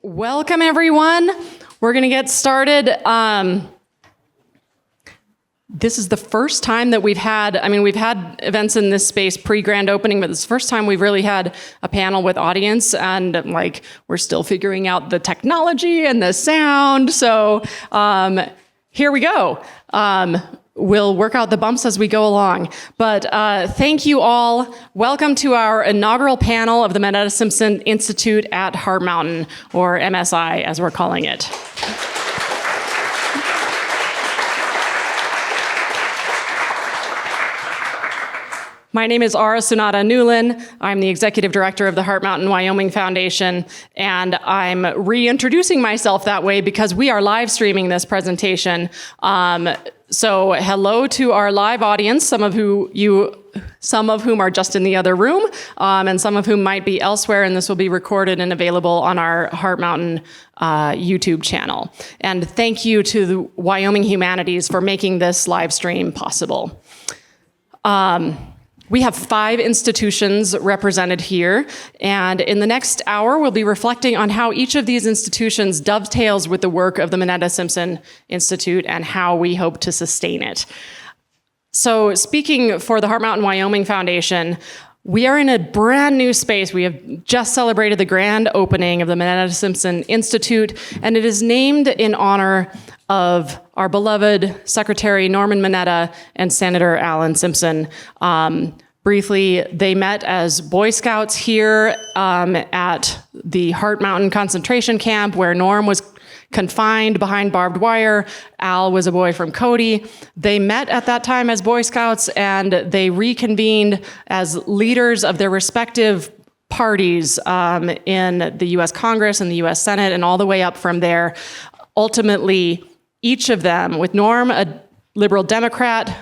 Welcome, everyone. We're going to get started. This is the first time that we've had events in this space pre-grand opening, but it's the first time we've really had a panel with audience, and we're still figuring out the technology and the sound. So here we go. We'll work out the bumps as we go along. But thank you all. Welcome to our inaugural panel of the Mineta-Simpson Institute at Heart Mountain, or MSI as we're calling it. My name is Ara Sunata Newlin. I'm the executive director of the Heart Mountain Wyoming Foundation, and I'm reintroducing myself that way because we are live streaming this presentation. So hello to our live audience, some of whom are just in the other room, and some of whom might be elsewhere, and this will be recorded and available on our Heart Mountain YouTube channel. And thank you to the Wyoming Humanities for making this live stream possible. We have 5 institutions represented here, and in the next hour, we'll be reflecting on how each of these institutions dovetails with the work of the Mineta-Simpson Institute and how we hope to sustain it. So speaking for the Heart Mountain Wyoming Foundation, we are in a brand new space. We have just celebrated the grand opening of the Mineta-Simpson Institute, and it is named in honor of our beloved Secretary Norman Mineta and Senator Alan Simpson. Briefly, they met as Boy Scouts here at the Heart Mountain concentration camp, where Norm was confined behind barbed wire. Al was a boy from Cody. They met at that time as Boy Scouts, and they reconvened as leaders of their respective parties in the U.S. Congress and the U.S. Senate, and all the way up from there. Ultimately, each of them, with Norm, a liberal Democrat,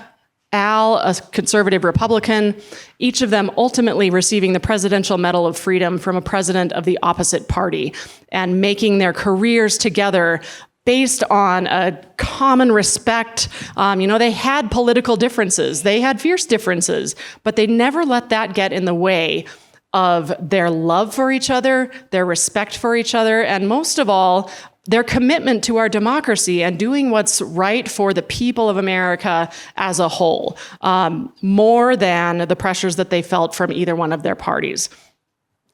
Al, a conservative Republican, each of them ultimately receiving the Presidential Medal of Freedom from a president of the opposite party, and making their careers together based on a common respect. They had political differences, they had fierce differences, but they never let that get in the way of their love for each other, their respect for each other, and most of all, their commitment to our democracy and doing what's right for the people of America as a whole, more than the pressures that they felt from either one of their parties.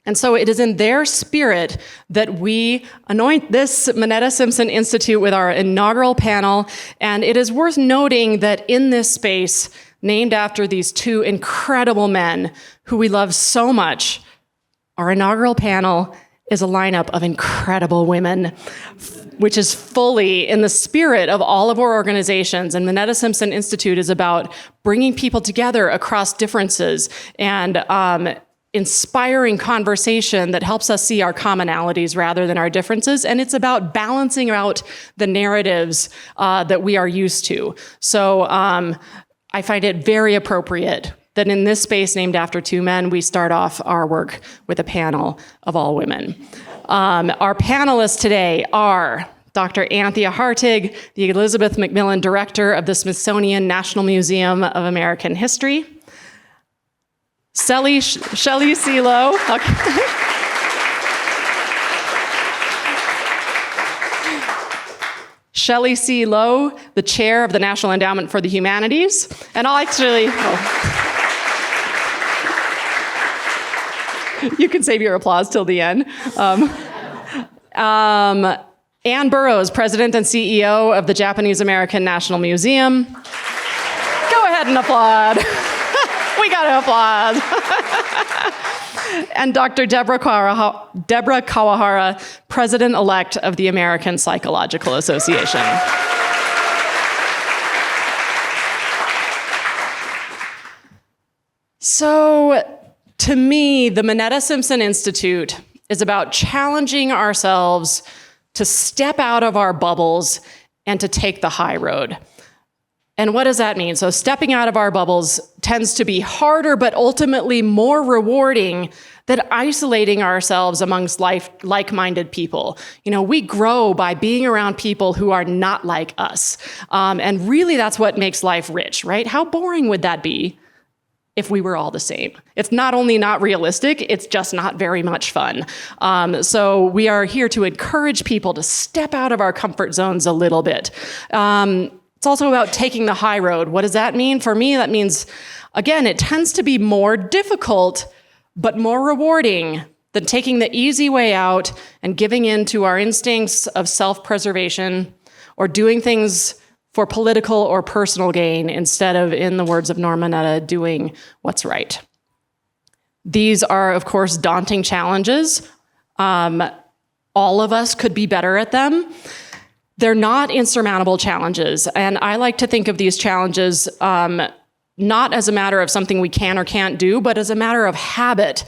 And so it is in their spirit that we anoint this Mineta-Simpson Institute with our inaugural panel, and it is worth noting that in this space, named after these 2 incredible men who we love so much, our inaugural panel is a lineup of incredible women, which is fully in the spirit of all of our organizations. And Mineta-Simpson Institute is about bringing people together across differences and inspiring conversation that helps us see our commonalities rather than our differences. And it's about balancing out the narratives that we are used to. So I find it very appropriate that in this space named after 2 men, we start off our work with a panel of all women. Our panelists today are Dr. Anthea Hartig, the Elizabeth Macmillan Director of the Smithsonian National Museum of American History. Shelley C. Lowe. Okay. Shelley C. Lowe, the chair of the National Endowment for the Humanities. And I'll actually... You can save your applause till the end. Ann Burroughs, President and CEO of the Japanese American National Museum. Go ahead and applaud. We gotta applaud. And Dr. Deborah Kawahara, President-elect of the American Psychological Association. So, to me, the Mineta-Simpson Institute is about challenging ourselves to step out of our bubbles and to take the high road. And what does that mean? So stepping out of our bubbles tends to be harder, but ultimately more rewarding than isolating ourselves amongst like-minded people. We grow by being around people who are not like us. And really that's what makes life rich, right? How boring would that be if we were all the same. It's not only not realistic, it's just not very much fun. So we are here to encourage people to step out of our comfort zones a little bit. It's also about taking the high road. What does that mean? For me, that means, again, it tends to be more difficult, but more rewarding than taking the easy way out and giving in to our instincts of self-preservation or doing things for political or personal gain instead of, in the words of Norma Mineta, doing what's right. These are, of course, daunting challenges. All of us could be better at them. They're not insurmountable challenges, and I like to think of these challenges not as a matter of something we can or can't do, but as a matter of habit.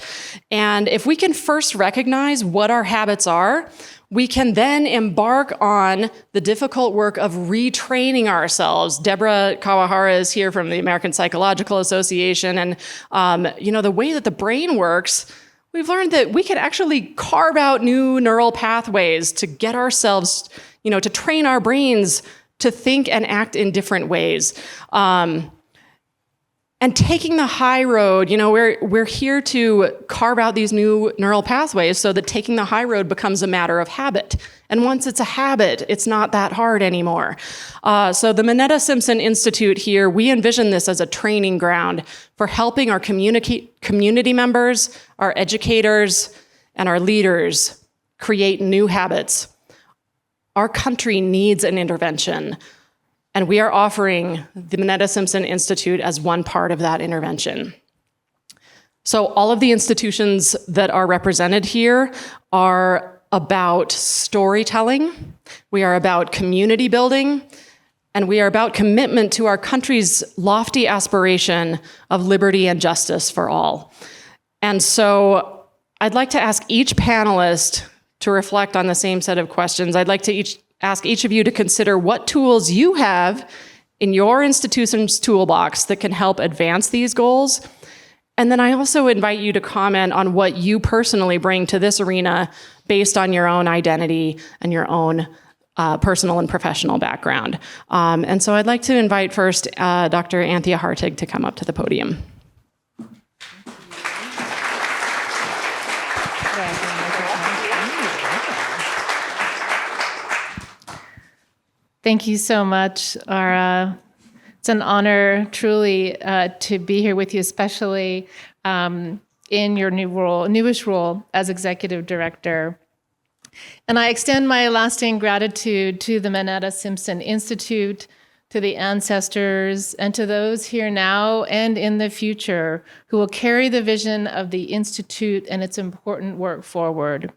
And if we can first recognize what our habits are, we can then embark on the difficult work of retraining ourselves. Deborah Kawahara is here from the American Psychological Association, and the way that the brain works, we've learned that we can actually carve out new neural pathways to get ourselves, to train our brains to think and act in different ways. And taking the high road, we're here to carve out these new neural pathways so that taking the high road becomes a matter of habit. And once it's a habit, it's not that hard anymore. So the Mineta-Simpson Institute here, we envision this as a training ground for helping our community members, our educators, and our leaders create new habits. Our country needs an intervention. And we are offering the Mineta-Simpson Institute as one part of that intervention. So all of the institutions that are represented here are about storytelling, we are about community building, and we are about commitment to our country's lofty aspiration of liberty and justice for all. And so I'd like to ask each panelist to reflect on the same set of questions. I'd like to ask each of you to consider what tools you have in your institution's toolbox that can help advance these goals. And then I also invite you to comment on what you personally bring to this arena based on your own identity and your own personal and professional background. And so I'd like to invite first Dr. Anthea Hartig to come up to the podium. Thank you so much, Ara. It's an honor, truly, to be here with you, especially in your newest role as executive director. And I extend my lasting gratitude to the Mineta-Simpson Institute, to the ancestors, and to those here now and in the future who will carry the vision of the Institute and its important work forward.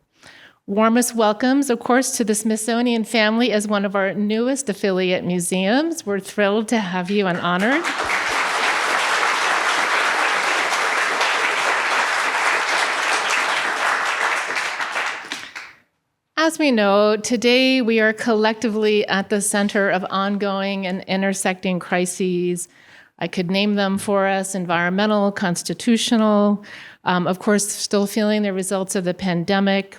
Warmest welcomes, of course, to the Smithsonian family as one of our newest affiliate museums. We're thrilled to have you and honored. As we know, today we are collectively at the center of ongoing and intersecting crises. I could name them for us: environmental, constitutional, of course, still feeling the results of the pandemic,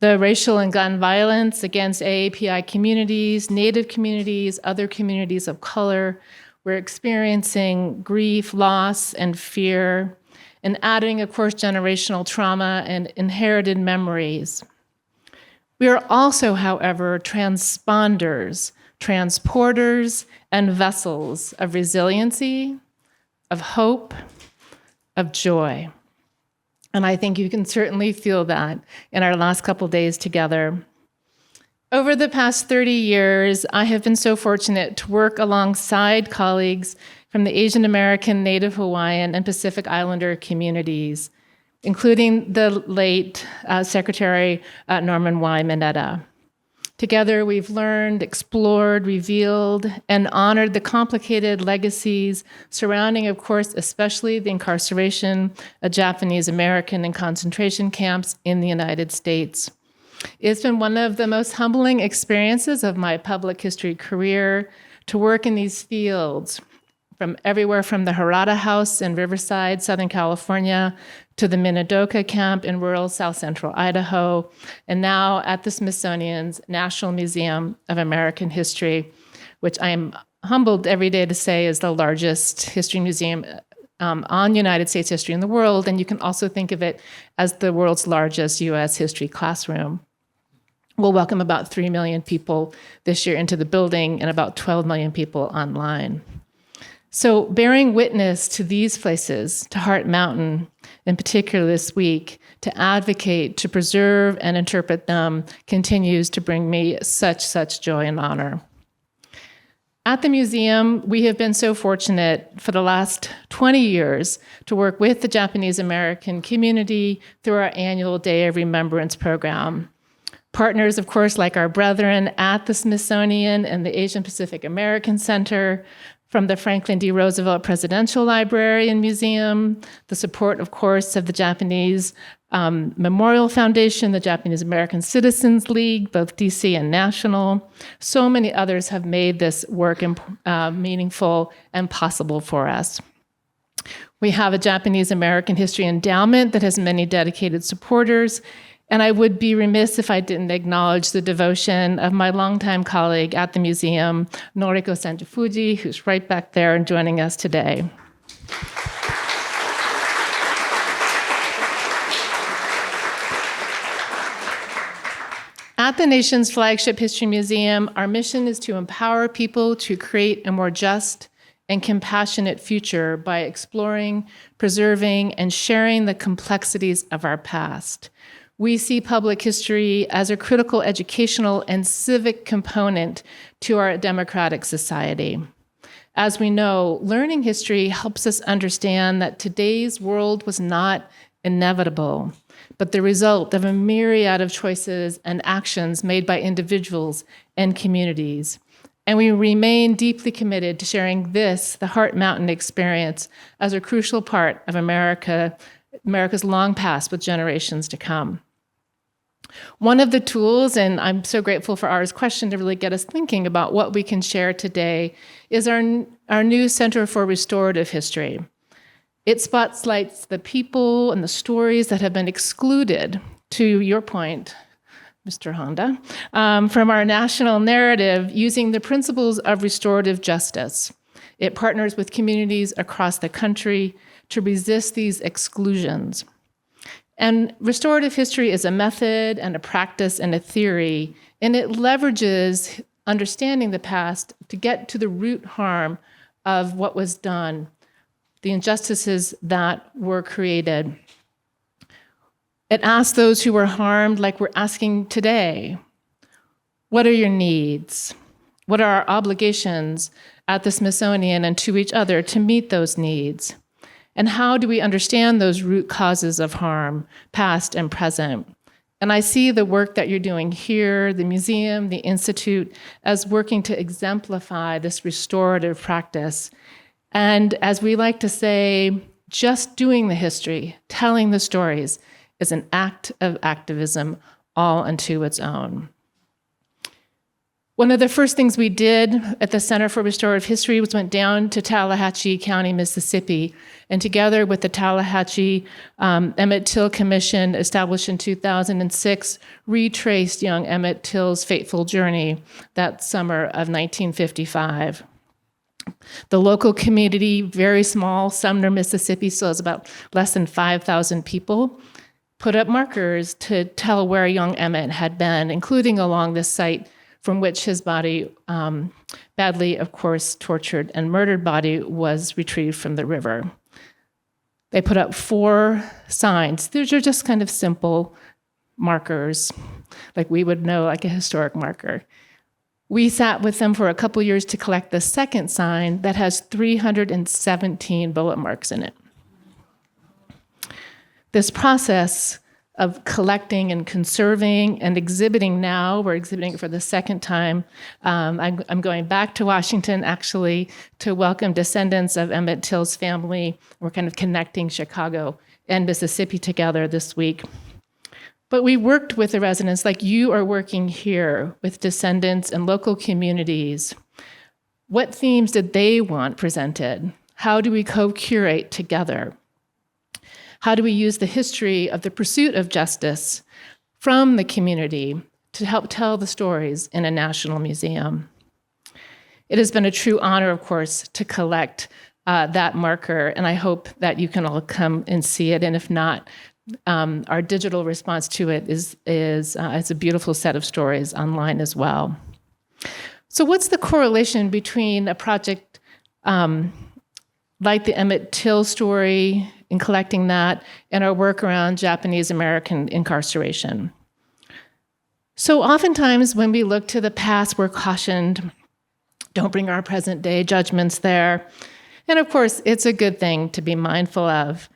the racial and gun violence against AAPI communities, Native communities, other communities of color. We're experiencing grief, loss, and fear, and adding, of course, generational trauma and inherited memories. We are also, however, transponders, transporters, and vessels of resiliency, of hope, of joy. And I think you can certainly feel that in our last couple days together. Over the past 30 years, I have been so fortunate to work alongside colleagues from the Asian American, Native Hawaiian, and Pacific Islander communities, including the late Secretary Norman Y. Mineta. Together, we've learned, explored, revealed, and honored the complicated legacies surrounding, of course, especially the incarceration of Japanese American in concentration camps in the United States. It's been one of the most humbling experiences of my public history career to work in these fields, from everywhere from the Harada House in Riverside, Southern California, to the Minidoka camp in rural South Central Idaho, and now at the Smithsonian's National Museum of American History, which I am humbled every day to say is the largest history museum on United States history in the world, and you can also think of it as the world's largest U.S. history classroom. We'll welcome about 3 million people this year into the building and about 12 million people online. So bearing witness to these places, to Heart Mountain in particular this week, to advocate, to preserve and interpret them continues to bring me such joy and honor. At the museum, we have been so fortunate for the last 20 years to work with the Japanese American community through our annual Day of Remembrance program. Partners, of course, like our brethren at the Smithsonian and the Asian Pacific American Center, from the Franklin D. Roosevelt Presidential Library and Museum, the support, of course, of the Japanese Memorial Foundation, the Japanese American Citizens League, both DC and national. So many others have made this work meaningful and possible for us. We have a Japanese American History Endowment that has many dedicated supporters, and I would be remiss if I didn't acknowledge the devotion of my longtime colleague at the museum, Noriko Sanjifuji, who's right back there and joining us today. At the nation's flagship history museum, our mission is to empower people to create a more just and compassionate future by exploring, preserving, and sharing the complexities of our past. We see public history as a critical educational and civic component to our democratic society. As we know, learning history helps us understand that today's world was not inevitable, but the result of a myriad of choices and actions made by individuals and communities. And we remain deeply committed to sharing this, the Heart Mountain experience, as a crucial part of America's long past with generations to come. One of the tools, and I'm so grateful for Ara's question to really get us thinking about what we can share today, is our new Center for Restorative History. It spotlights the people and the stories that have been excluded, to your point, Mr. Honda, from our national narrative using the principles of restorative justice. It partners with communities across the country to resist these exclusions. And restorative history is a method and a practice and a theory, and it leverages understanding the past to get to the root harm of what was done, the injustices that were created. It asks those who were harmed, like we're asking today, what are your needs? What are our obligations at the Smithsonian and to each other to meet those needs? And how do we understand those root causes of harm, past and present? And I see the work that you're doing here, the museum, the institute, as working to exemplify this restorative practice. And as we like to say, just doing the history, telling the stories, is an act of activism all unto its own. One of the first things we did at the Center for Restorative History was went down to Tallahatchie County, Mississippi, and together with the Tallahatchie Emmett Till Commission, established in 2006, retraced young Emmett Till's fateful journey that summer of 1955. The local community, very small, Sumner, Mississippi, still has about less than 5,000 people, put up markers to tell where young Emmett had been, including along this site from which his body, badly, of course, tortured and murdered body, was retrieved from the river. They put up 4 signs. These are just kind of simple markers, like we would know, like a historic marker. We sat with them for a couple years to collect the second sign that has 317 bullet marks in it. This process of collecting and conserving and exhibiting now. We're exhibiting it for the second time. I'm going back to Washington, actually, to welcome descendants of Emmett Till's family. We're kind of connecting Chicago and Mississippi together this week. But we worked with the residents like you are working here with descendants and local communities. What themes did they want presented? How do we co-curate together? How do we use the history of the pursuit of justice from the community to help tell the stories in a national museum? It has been a true honor, of course, to collect that marker, and I hope that you can all come and see it. And if not, our digital response to it is it's a beautiful set of stories online as well. So what's the correlation between a project like the Emmett Till story in collecting that and our work around Japanese American incarceration? So oftentimes when we look to the past, we're cautioned, don't bring our present day judgments there. And of course, it's a good thing to be mindful of.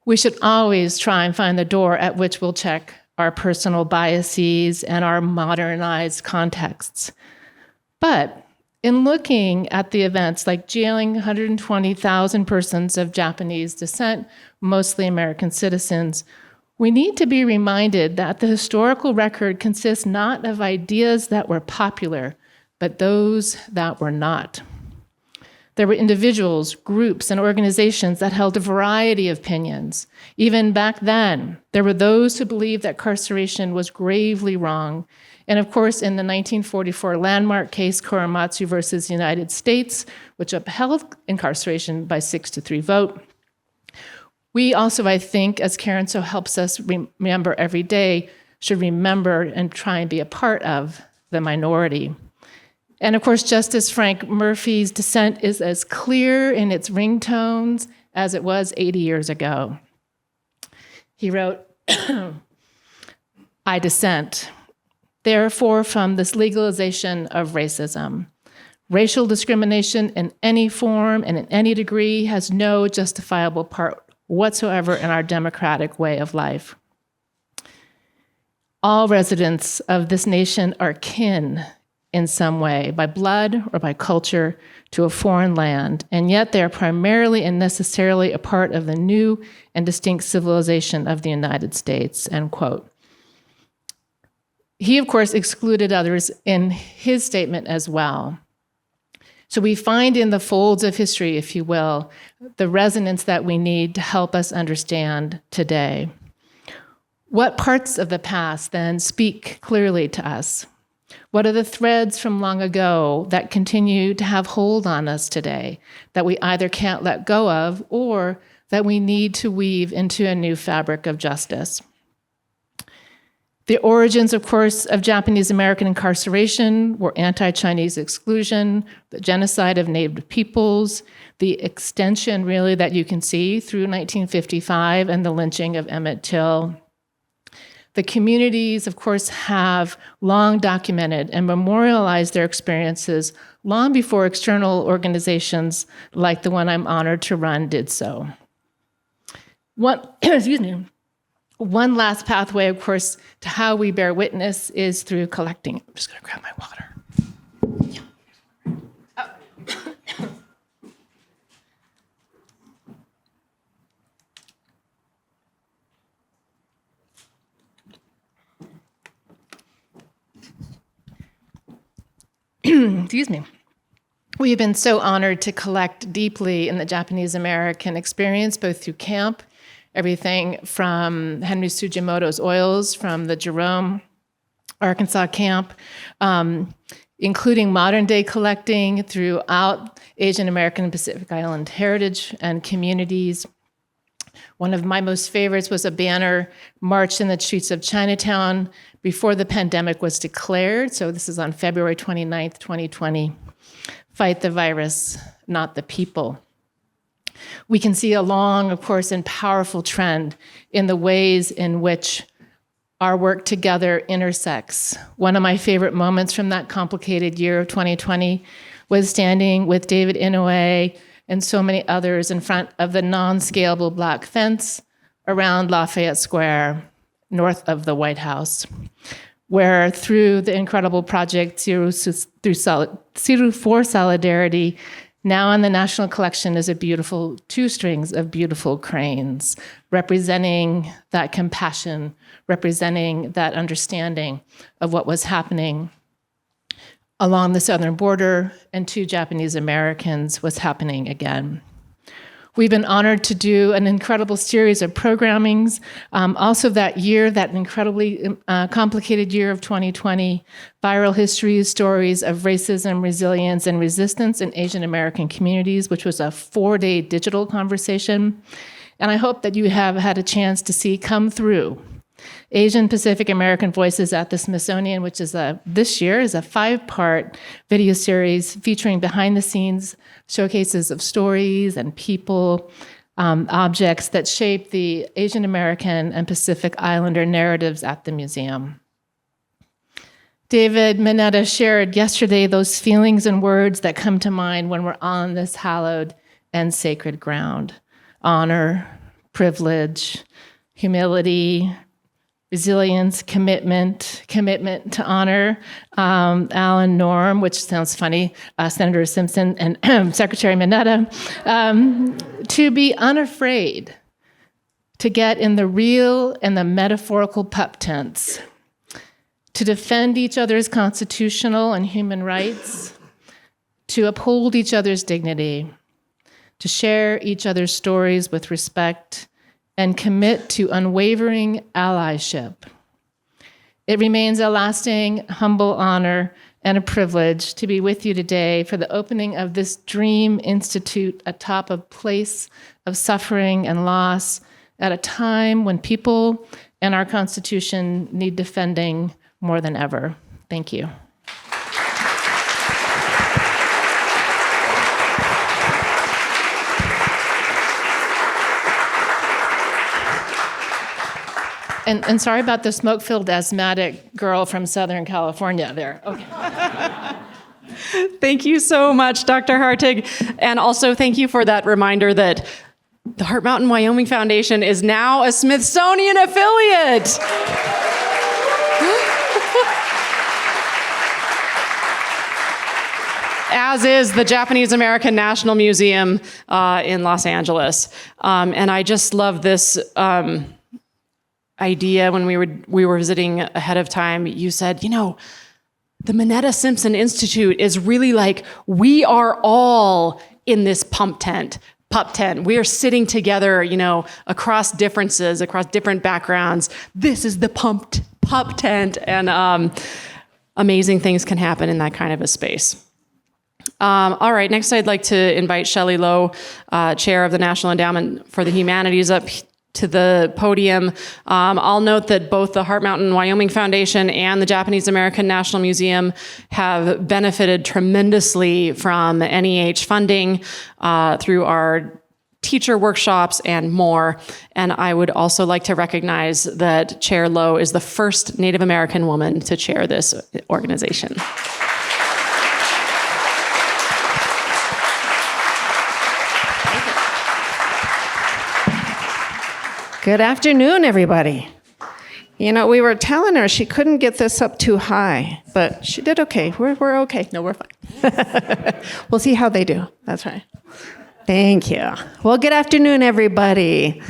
We should always try and find the door at which we'll check our personal biases and our modernized contexts. But in looking at the events like jailing 120,000 persons of Japanese descent, mostly American citizens, we need to be reminded that the historical record consists not of ideas that were popular, but those that were not. There were individuals, groups, and organizations that held a variety of opinions. Even back then, there were those who believed that carceration was gravely wrong. And of course, in the 1944 landmark case, Korematsu versus United States, which upheld incarceration by 6-3 vote, we also, I think, as Karen so helps us remember every day, should remember and try and be a part of the minority. And of course, Justice Frank Murphy's dissent is as clear in its ringtones as it was 80 years ago. He wrote, I dissent, therefore, from this legalization of racism. Racial discrimination in any form and in any degree has no justifiable part whatsoever in our democratic way of life. All residents of this nation are kin in some way, by blood or by culture, to a foreign land, and yet they are primarily and necessarily a part of the new and distinct civilization of the United States, end quote. He, of course, excluded others in his statement as well. So we find in the folds of history, if you will, the resonance that we need to help us understand today. What parts of the past then speak clearly to us? What are the threads from long ago that continue to have hold on us today that we either can't let go of or that we need to weave into a new fabric of justice? The origins, of course, of Japanese American incarceration were anti-Chinese exclusion, the genocide of Native peoples, the extension, really, that you can see through 1955 and the lynching of Emmett Till. The communities, of course, have long documented and memorialized their experiences long before external organizations like the one I'm honored to run did so. One last pathway, of course, to how we bear witness is through collecting. I'm just going to grab my water. Excuse me. We have been so honored to collect deeply in the Japanese American experience, both through camp, everything from Henry Sugimoto's oils from the Jerome, Arkansas camp, including modern day collecting throughout Asian American and Pacific Island heritage and communities. One of my most favorites was a banner marched in the streets of Chinatown before the pandemic was declared. So this is on February 29th, 2020. Fight the virus, not the people. We can see a long, of course, and powerful trend in the ways in which our work together intersects. One of my favorite moments from that complicated year of 2020 was standing with David Inouye and so many others in front of the non-scalable black fence around Lafayette Square, north of the White House, where through the incredible project Zero for Solidarity, now in the National Collection is a beautiful 2 strings of beautiful cranes, representing that compassion, representing that understanding of what was happening along the southern border, and to Japanese Americans was happening again. We've been honored to do an incredible series of programmings. Also that year, that incredibly complicated year of 2020, viral histories, stories of racism, resilience, and resistance in Asian American communities, which was a 4-day digital conversation. And I hope that you have had a chance to see come through Asian Pacific American Voices at the Smithsonian, which is this year is a 5-part video series featuring behind-the-scenes showcases of stories and people, objects that shape the Asian American and Pacific Islander narratives at the museum. David Mineta shared yesterday those feelings and words that come to mind when we're on this hallowed and sacred ground: honor, privilege, humility, resilience, commitment to honor Alan Norm, which sounds funny, Senator Simpson and Secretary Mineta, to be unafraid to get in the real and the metaphorical pup tents, to defend each other's constitutional and human rights, to uphold each other's dignity, to share each other's stories with respect, and commit to unwavering allyship. It remains a lasting, humble honor and a privilege to be with you today for the opening of this Dream Institute atop a place of suffering and loss at a time when people and our Constitution need defending more than ever. Thank you. And sorry about the smoke-filled asthmatic girl from Southern California there. Okay. Thank you so much, Dr. Hartig. And also thank you for that reminder that the Heart Mountain Wyoming Foundation is now a Smithsonian affiliate. As is the Japanese American National Museum in Los Angeles. And I just love this idea when we were visiting ahead of time. You said, the Mineta-Simpson Institute is really like, we are all in this pup tent. We are sitting together, across differences, across different backgrounds. This is the pup tent, and amazing things can happen in that kind of a space. All right, next I'd like to invite Shelley Lowe, Chair of the National Endowment for the Humanities, up to the podium. I'll note that both the Heart Mountain Wyoming Foundation and the Japanese American National Museum have benefited tremendously from NEH funding through our teacher workshops and more. And I would also like to recognize that Chair Lowe is the first Native American woman to chair this organization. Good afternoon, everybody. We were telling her she couldn't get this up too high, but she did okay. We're okay. No, we're fine. We'll see how they do. That's right. Thank you. Well, good afternoon, everybody.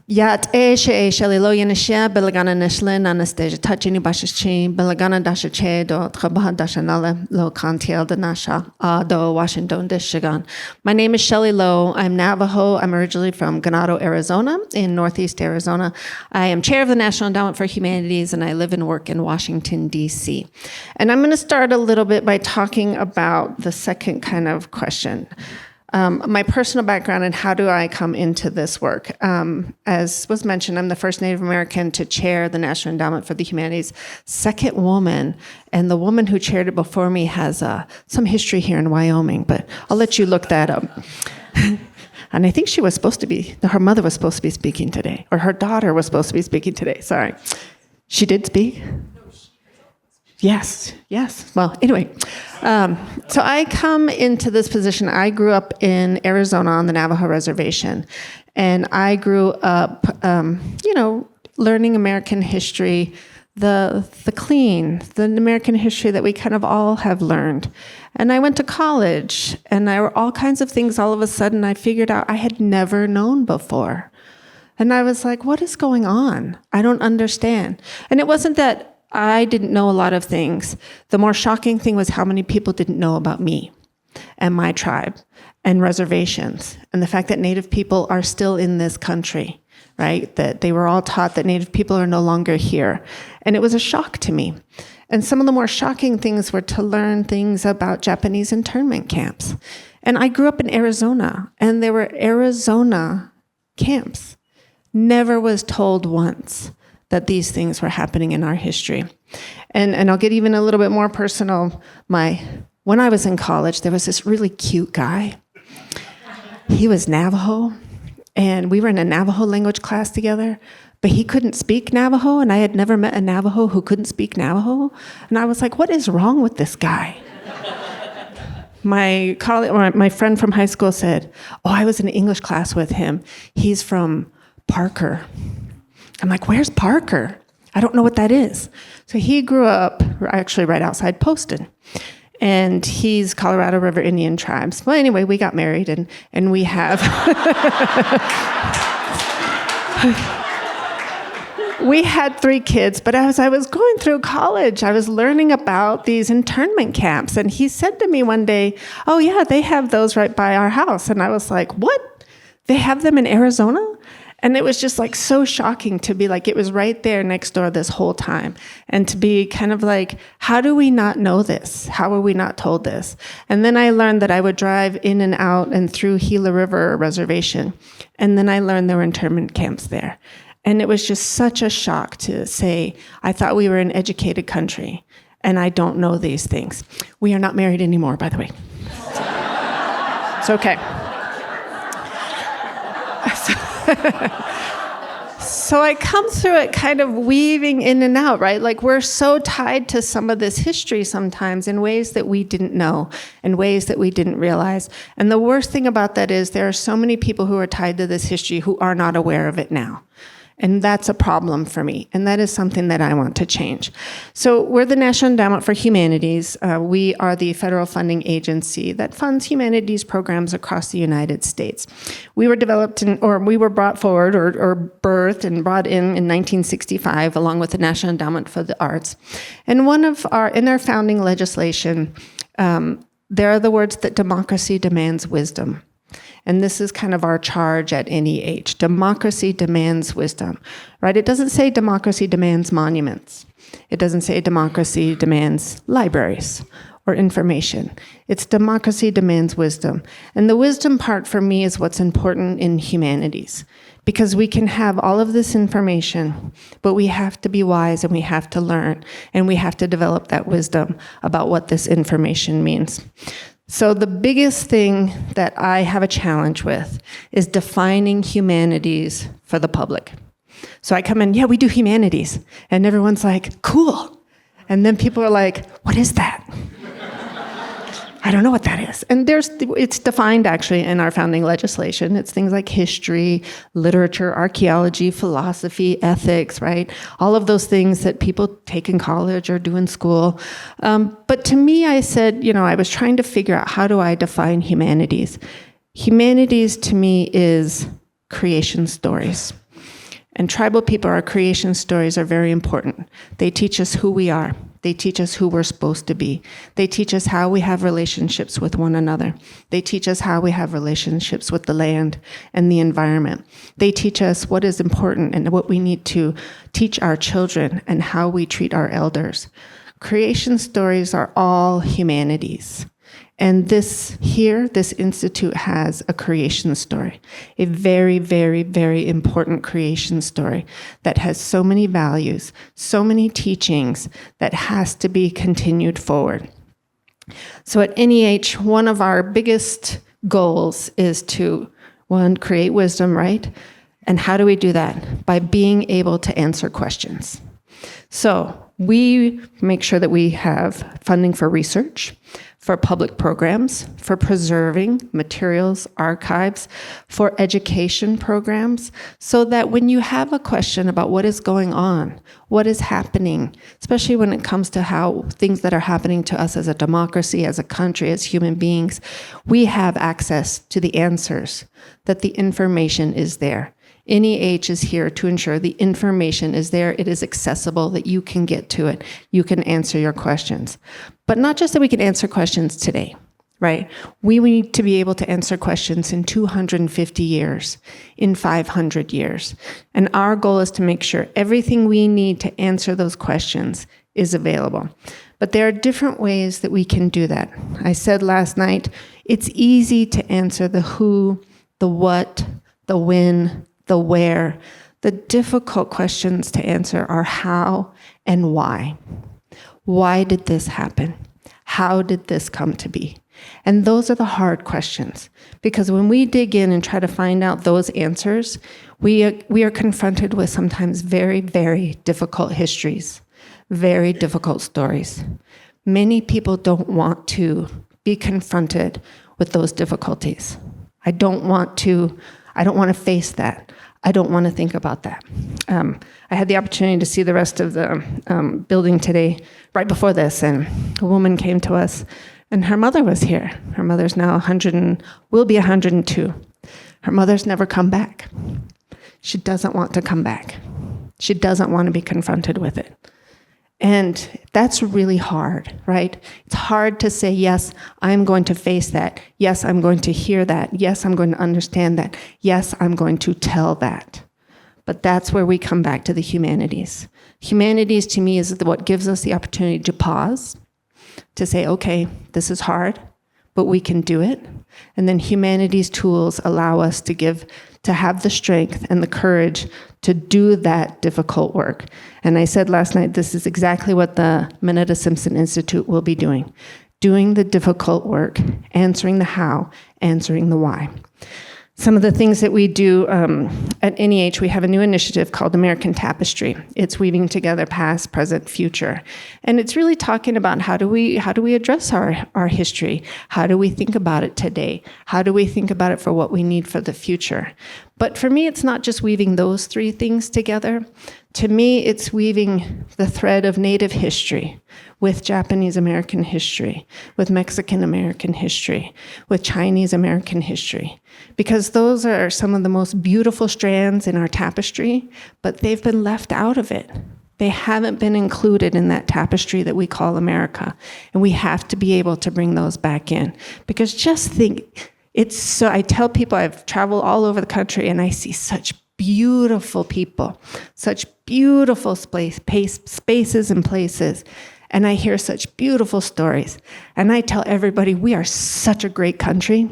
Yat she Shelley Lowe Yanashia, Belagana Nishlin, Anastasia Tachini Bashachi, Belagana Dashache, do Trabaha Dashanala, Lo Kantiel de Nasha, do Washington Dishigan. My name is Shelley Lowe. I'm Navajo. I'm originally from Ganado, Arizona, in Northeast Arizona. I am chair of the National Endowment for Humanities, and I live and work in Washington, D.C. And I'm going to start a little bit by talking about the second kind of question. My personal background and how do I come into this work. As was mentioned, I'm the first Native American to chair the National Endowment for the Humanities, second woman, and the woman who chaired it before me has some history here in Wyoming, but I'll let you look that up. And I think she was supposed to be, her mother was supposed to be speaking today, or her daughter was supposed to be speaking today, sorry. She did speak? Yes. Well, anyway, so I come into this position. I grew up in Arizona on the Navajo Reservation, and I grew up, learning American history, the American history that we kind of all have learned. And I went to college, and there were all kinds of things all of a sudden I figured out I had never known before. And I was like, what is going on? I don't understand. And it wasn't that I didn't know a lot of things. The more shocking thing was how many people didn't know about me and my tribe. and reservations, and the fact that Native people are still in this country, right? That they were all taught that Native people are no longer here. And it was a shock to me. And some of the more shocking things were to learn things about Japanese internment camps. And I grew up in Arizona, and there were Arizona camps. Never was told once that these things were happening in our history. And I'll get even a little bit more personal. When I was in college, there was this really cute guy. He was Navajo, and we were in a Navajo language class together, but he couldn't speak Navajo, and I had never met a Navajo who couldn't speak Navajo. And I was like, what is wrong with this guy? My friend from high school said, oh, I was in an English class with him. He's from Parker. I'm like, where's Parker? I don't know what that is. So he grew up actually right outside Poston. And he's Colorado River Indian tribes. Well, anyway, we got married, and we have... We had 3 kids, but as I was going through college, I was learning about these internment camps. And he said to me one day, oh, yeah, they have those right by our house. And I was like, what? They have them in Arizona? And it was just like so shocking to be like, it was right there next door this whole time. And to be kind of like, how do we not know this? How are we not told this? And then I learned that I would drive in and out and through Gila River Reservation. And then I learned there were internment camps there. And it was just such a shock to say, I thought we were an educated country, and I don't know these things. We are not married anymore, by the way. It's okay. So I come through it kind of weaving in and out, right? Like we're so tied to some of this history sometimes in ways that we didn't know, in ways that we didn't realize. And the worst thing about that is there are so many people who are tied to this history who are not aware of it now. And that's a problem for me. And that is something that I want to change. So we're the National Endowment for Humanities. We are the federal funding agency that funds humanities programs across the United States. We were brought forward or birthed and brought in 1965 along with the National Endowment for the Arts. And in our founding legislation, there are the words that democracy demands wisdom. And this is kind of our charge at NEH. Democracy demands wisdom, right? It doesn't say democracy demands monuments. It doesn't say democracy demands libraries or information. It's democracy demands wisdom. And the wisdom part for me is what's important in humanities, because we can have all of this information, but we have to be wise and we have to learn and we have to develop that wisdom about what this information means. So the biggest thing that I have a challenge with is defining humanities for the public. So I come in, yeah, we do humanities. And everyone's like, cool. And then people are like, what is that? I don't know what that is. And it's defined actually in our founding legislation. It's things like history, literature, archaeology, philosophy, ethics, right? All of those things that people take in college or do in school. But to me, I said, I was trying to figure out how do I define humanities. Humanities to me is creation stories. And tribal people, our creation stories are very important. They teach us who we are. They teach us who we're supposed to be. They teach us how we have relationships with one another. They teach us how we have relationships with the land and the environment. They teach us what is important and what we need to teach our children and how we treat our elders. Creation stories are all humanities. And this institute has a creation story, a very, very, very important creation story that has so many values, so many teachings that has to be continued forward. So at NEH, one of our biggest goals is to, one, create wisdom, right? And how do we do that? By being able to answer questions. So we make sure that we have funding for research, for public programs, for preserving materials, archives, for education programs, so that when you have a question about what is going on, what is happening, especially when it comes to how things that are happening to us as a democracy, as a country, as human beings, we have access to the answers, that the information is there. NEH is here to ensure the information is there, it is accessible, that you can get to it, you can answer your questions. But not just that we can answer questions today. right? We need to be able to answer questions in 250 years, in 500 years. And our goal is to make sure everything we need to answer those questions is available. But there are different ways that we can do that. I said last night, it's easy to answer the who, the what, the when, the where. The difficult questions to answer are how and why. Why did this happen? How did this come to be? And those are the hard questions, because when we dig in and try to find out those answers, we are confronted with sometimes very, very difficult histories, very difficult stories. Many people don't want to be confronted with those difficulties. I don't want to face that. I don't want to think about that. I had the opportunity to see the rest of the building today, right before this, and a woman came to us, and her mother was here. Her mother's now 100 and will be 102. Her mother's never come back. She doesn't want to come back. She doesn't want to be confronted with it. And that's really hard, right? It's hard to say, yes, I'm going to face that. Yes, I'm going to hear that. Yes, I'm going to understand that. Yes, I'm going to tell that. But that's where we come back to the humanities. Humanities, to me, is what gives us the opportunity to pause, to say, okay, this is hard, but we can do it. And then humanities tools allow us to have the strength and the courage to do that difficult work. And I said last night, this is exactly what the Mineta-Simpson Institute will be doing the difficult work, answering the how, answering the why. Some of the things that we do at NEH, we have a new initiative called American Tapestry. It's weaving together past, present, future. And it's really talking about how do we address our history? How do we think about it today? How do we think about it for what we need for the future? But for me, it's not just weaving those three things together. To me, it's weaving the thread of Native history with Japanese American history, with Mexican American history, with Chinese American history. Because those are some of the most beautiful strands in our tapestry, but they've been left out of it. They haven't been included in that tapestry that we call America. And we have to be able to bring those back in. Because just think, I tell people I've traveled all over the country and I see such beautiful people, such beautiful spaces and places. And I hear such beautiful stories. And I tell everybody, we are such a great country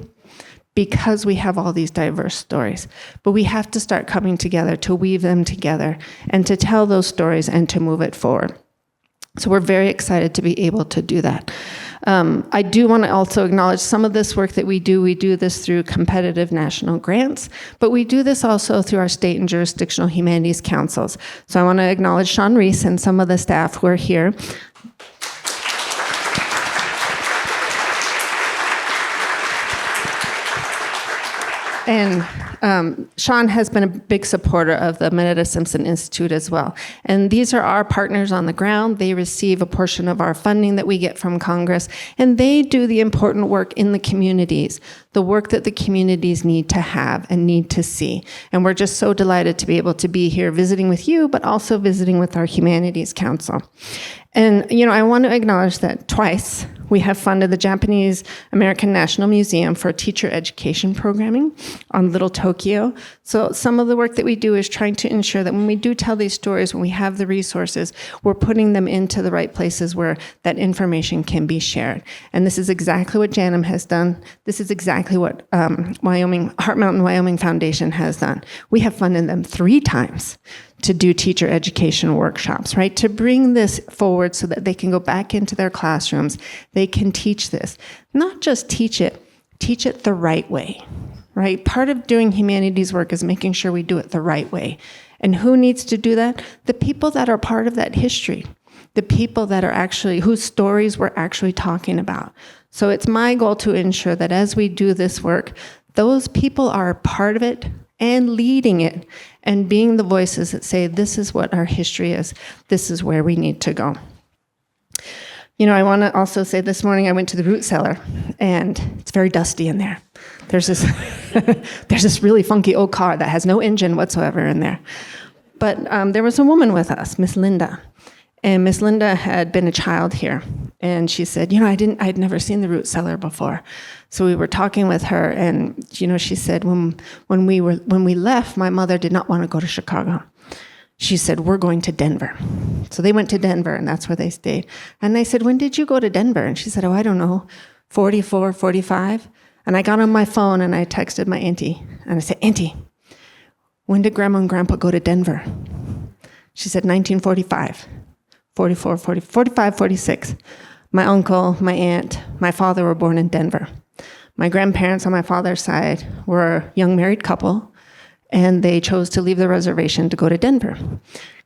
because we have all these diverse stories. But we have to start coming together to weave them together and to tell those stories and to move it forward. So we're very excited to be able to do that. I do want to also acknowledge some of this work that we do. We do this through competitive national grants, but we do this also through our state and jurisdictional humanities councils. So I want to acknowledge Sean Reese and some of the staff who are here. And Sean has been a big supporter of the Mineta-Simpson Institute as well. And these are our partners on the ground. They receive a portion of our funding that we get from Congress, and they do the important work in the communities, the work that the communities need to have and need to see. And we're just so delighted to be able to be here visiting with you, but also visiting with our Humanities Council. And, I want to acknowledge that twice we have funded the Japanese American National Museum for teacher education programming on Little Tokyo. So some of the work that we do is trying to ensure that when we do tell these stories, when we have the resources, we're putting them into the right places where that information can be shared. And this is exactly what JANM has done. This is exactly what Heart Mountain Wyoming Foundation has done. We have funded them 3 times to do teacher education workshops, right? To bring this forward so that they can go back into their classrooms. They can teach this. Not just teach it the right way, right? Part of doing humanities work is making sure we do it the right way. And who needs to do that? The people that are part of that history. The people that are actually, whose stories we're actually talking about. So it's my goal to ensure that as we do this work, those people are a part of it and leading it and being the voices that say, this is what our history is, this is where we need to go. I want to also say this morning I went to the root cellar, and it's very dusty in there. There's this really funky old car that has no engine whatsoever in there. But there was a woman with us, Miss Linda. And Miss Linda had been a child here. And she said, I'd never seen the root cellar before. So we were talking with her, and, she said, when we left, my mother did not want to go to Chicago. She said, we're going to Denver. So they went to Denver, and that's where they stayed. And I said, when did you go to Denver? And she said, I don't know, 44, 45. And I got on my phone, and I texted my auntie. And I said, Auntie, when did Grandma and Grandpa go to Denver? She said, 1945, 44, 40, 45, 46. My uncle, my aunt, my father were born in Denver. My grandparents on my father's side were a young married couple, and they chose to leave the reservation to go to Denver.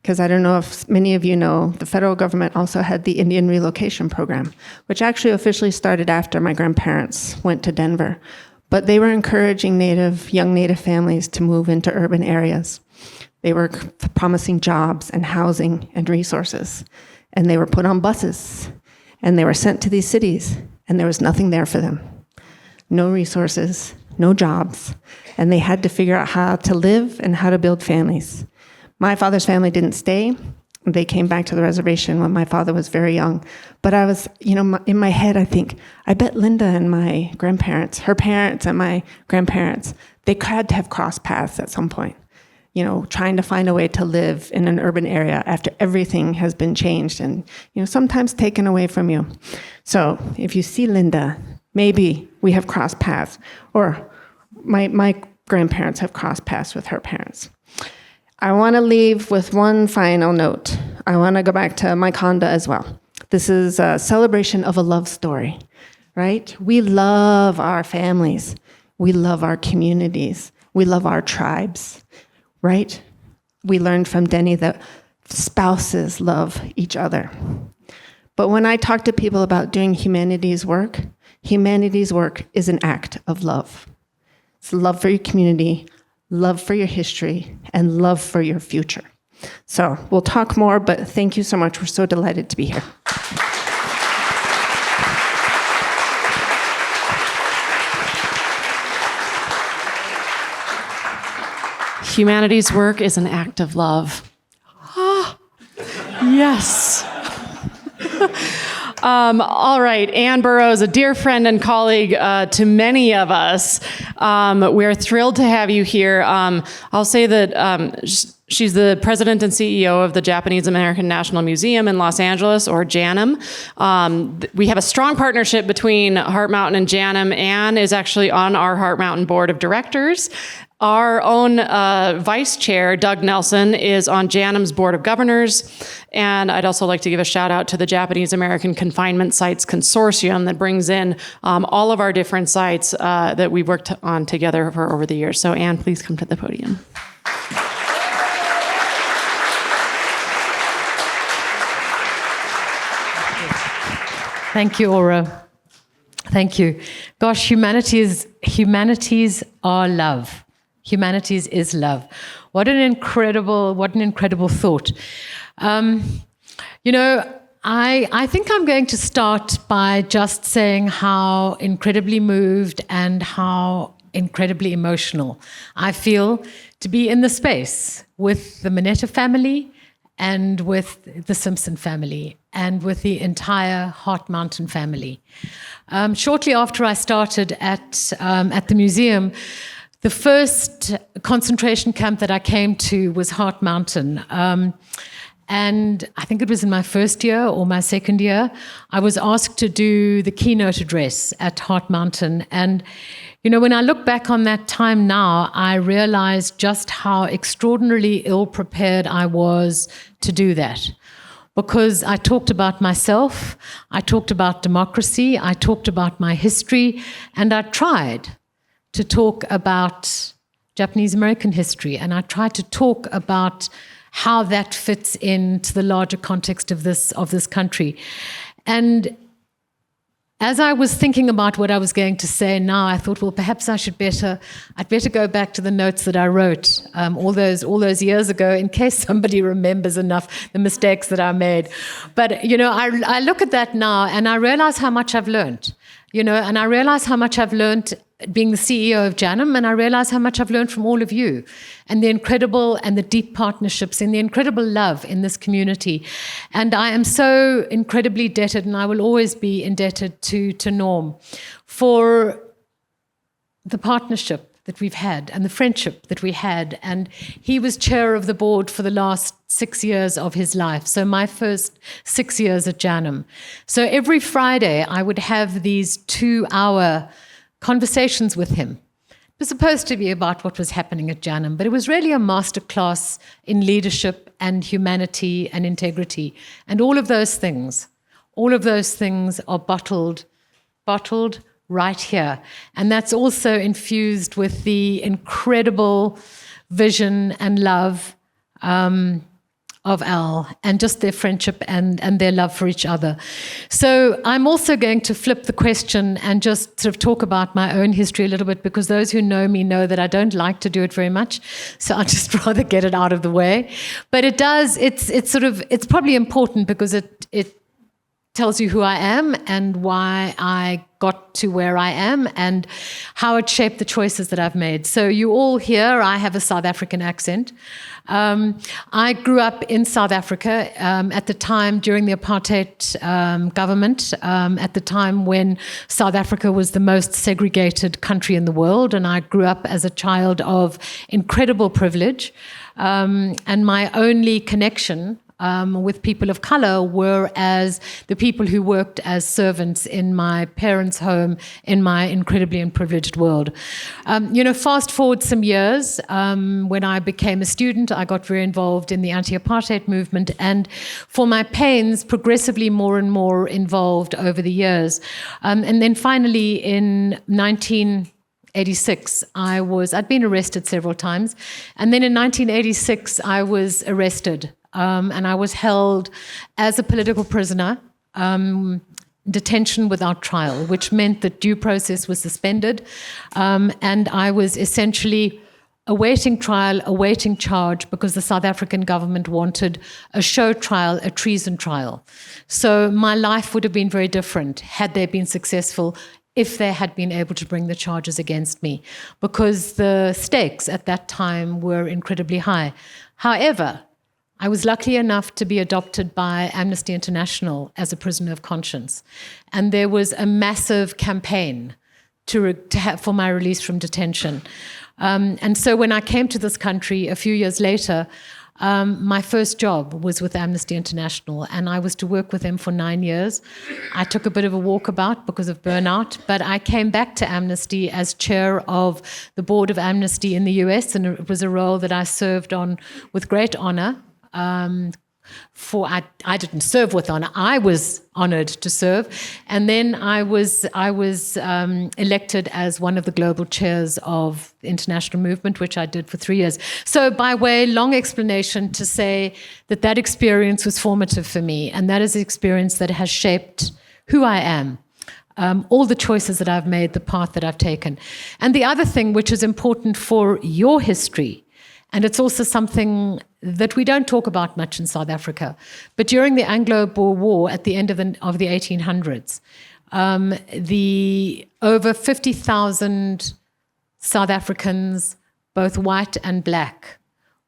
Because I don't know if many of you know, the federal government also had the Indian Relocation Program, which actually officially started after my grandparents went to Denver. But they were encouraging young Native families to move into urban areas. They were promising jobs and housing and resources. And they were put on buses, and they were sent to these cities, and there was nothing there for them. No resources, no jobs, and they had to figure out how to live and how to build families. My father's family didn't stay. They came back to the reservation when my father was very young. But I was, in my head, I think, I bet Linda and my grandparents, her parents and my grandparents, they had to have crossed paths at some point, trying to find a way to live in an urban area after everything has been changed and, sometimes taken away from you. So if you see Linda, maybe we have crossed paths, or my grandparents have crossed paths with her parents. I want to leave with one final note. I want to go back to my Khanda as well. This is a celebration of a love story, right? We love our families. We love our communities. We love our tribes, right? We learned from Denny that spouses love each other. But when I talk to people about doing humanities work is an act of love. It's love for your community, love for your history, and love for your future. So we'll talk more, but thank you so much. We're so delighted to be here. Humanities work is an act of love. Ah, yes. All right, Ann Burrows, a dear friend and colleague to many of us. We're thrilled to have you here. I'll say that she's the president and CEO of the Japanese American National Museum in Los Angeles, or JANM. We have a strong partnership between Heart Mountain and JANM. Ann is actually on our Heart Mountain board of directors. Our own vice chair, Doug Nelson, is on JANM's board of governors. And I'd also like to give a shout out to the Japanese American Confinement Sites Consortium that brings in all of our different sites that we've worked on together for over the years. So Ann, please come to the podium. Thank you, Aura. Thank you. Gosh, humanities are love. Humanities is love. What an incredible thought. I think I'm going to start by just saying how incredibly moved and how incredibly emotional I feel to be in the space with the Mineta family and with the Simpson family and with the entire Heart Mountain family. Shortly after I started at the museum, the first concentration camp that I came to was Heart Mountain. And I think it was in my first year or my second year, I was asked to do the keynote address at Heart Mountain. And, when I look back on that time now, I realized just how extraordinarily ill-prepared I was to do that. Because I talked about myself, I talked about democracy, I talked about my history, and I tried to talk about Japanese American history, and I tried to talk about how that fits into the larger context of this country. And as I was thinking about what I was going to say now, I thought, well, perhaps I'd better go back to the notes that I wrote all those years ago, in case somebody remembers enough the mistakes that I made. But I look at that now, and I realize how much I've learned. And I realize how much I've learned being the CEO of Janum, and I realize how much I've learned from all of you and the incredible and the deep partnerships and the incredible love in this community. And I am so incredibly indebted, and I will always be indebted to Norm for the partnership that we've had and the friendship that we had. And he was chair of the board for the last 6 years of his life. So my first 6 years at Janum. So every Friday I would have these 2-hour conversations with him. It was supposed to be about what was happening at Janum, but it was really a masterclass in leadership and humanity and integrity. And all of those things are bottled right here. And that's also infused with the incredible vision and love of Al, and just their friendship and their love for each other. So I'm also going to flip the question and just sort of talk about my own history a little bit, because those who know me know that I don't like to do it very much. So I'd just rather get it out of the way. But it's probably important because it tells you who I am and why I got to where I am and how it shaped the choices that I've made. So you all hear I have a South African accent. I grew up in South Africa at the time during the apartheid government, at the time when South Africa was the most segregated country in the world. And I grew up as a child of incredible privilege. And my only connection with people of color were as the people who worked as servants in my parents' home in my incredibly privileged world. Fast forward some years, when I became a student, I got very involved in the anti-apartheid movement, and for my pains, progressively more and more involved over the years. And then finally in 1986, I'd been arrested several times. And then in 1986, I was arrested. And I was held as a political prisoner, detention without trial, which meant that due process was suspended. And I was essentially awaiting trial, awaiting charge, because the South African government wanted a show trial, a treason trial. So my life would have been very different had they been successful, if they had been able to bring the charges against me, because the stakes at that time were incredibly high. However, I was lucky enough to be adopted by Amnesty International as a prisoner of conscience. And there was a massive campaign for my release from detention. And so when I came to this country a few years later, my first job was with Amnesty International, and I was to work with them for 9 years. I took a bit of a walkabout because of burnout, but I came back to Amnesty as chair of the board of Amnesty in the US, and it was a role that I served on with great honor. I didn't serve with honor. I was honored to serve, and then I was elected as one of the global chairs of the international movement, which I did for 3 years. So, by way, long explanation to say that experience was formative for me, and that is the experience that has shaped who I am. All the choices that I've made, the path that I've taken, and the other thing which is important for your history. And it's also something that we don't talk about much in South Africa. But during the Anglo-Boer War at the end of the 1800s, the over 50,000 South Africans, both white and black,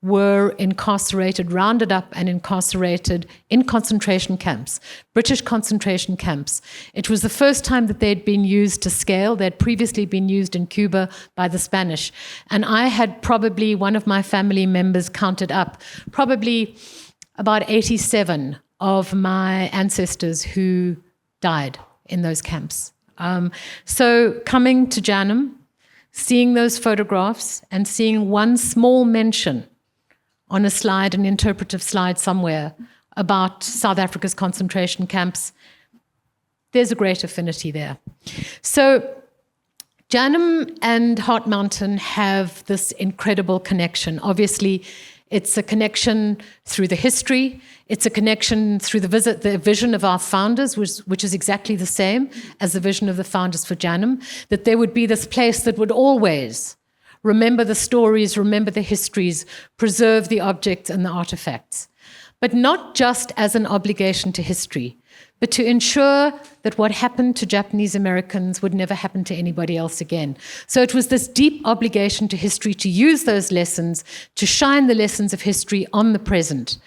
were incarcerated, rounded up and incarcerated in concentration camps, British concentration camps. It was the first time that they'd been used to scale. They'd previously been used in Cuba by the Spanish. And I had probably, one of my family members counted up, probably about 87 of my ancestors who died in those camps. So coming to Janum, seeing those photographs and seeing one small mention on a slide, an interpretive slide somewhere, about South Africa's concentration camps, there's a great affinity there. So Janum and Heart Mountain have this incredible connection. Obviously, it's a connection through the history. It's a connection through the vision of our founders, which is exactly the same as the vision of the founders for Janum, that there would be this place that would always remember the stories, remember the histories, preserve the objects and the artifacts. But not just as an obligation to history, but to ensure that what happened to Japanese Americans would never happen to anybody else again. So it was this deep obligation to history to use those lessons, to shine the lessons of history on the present.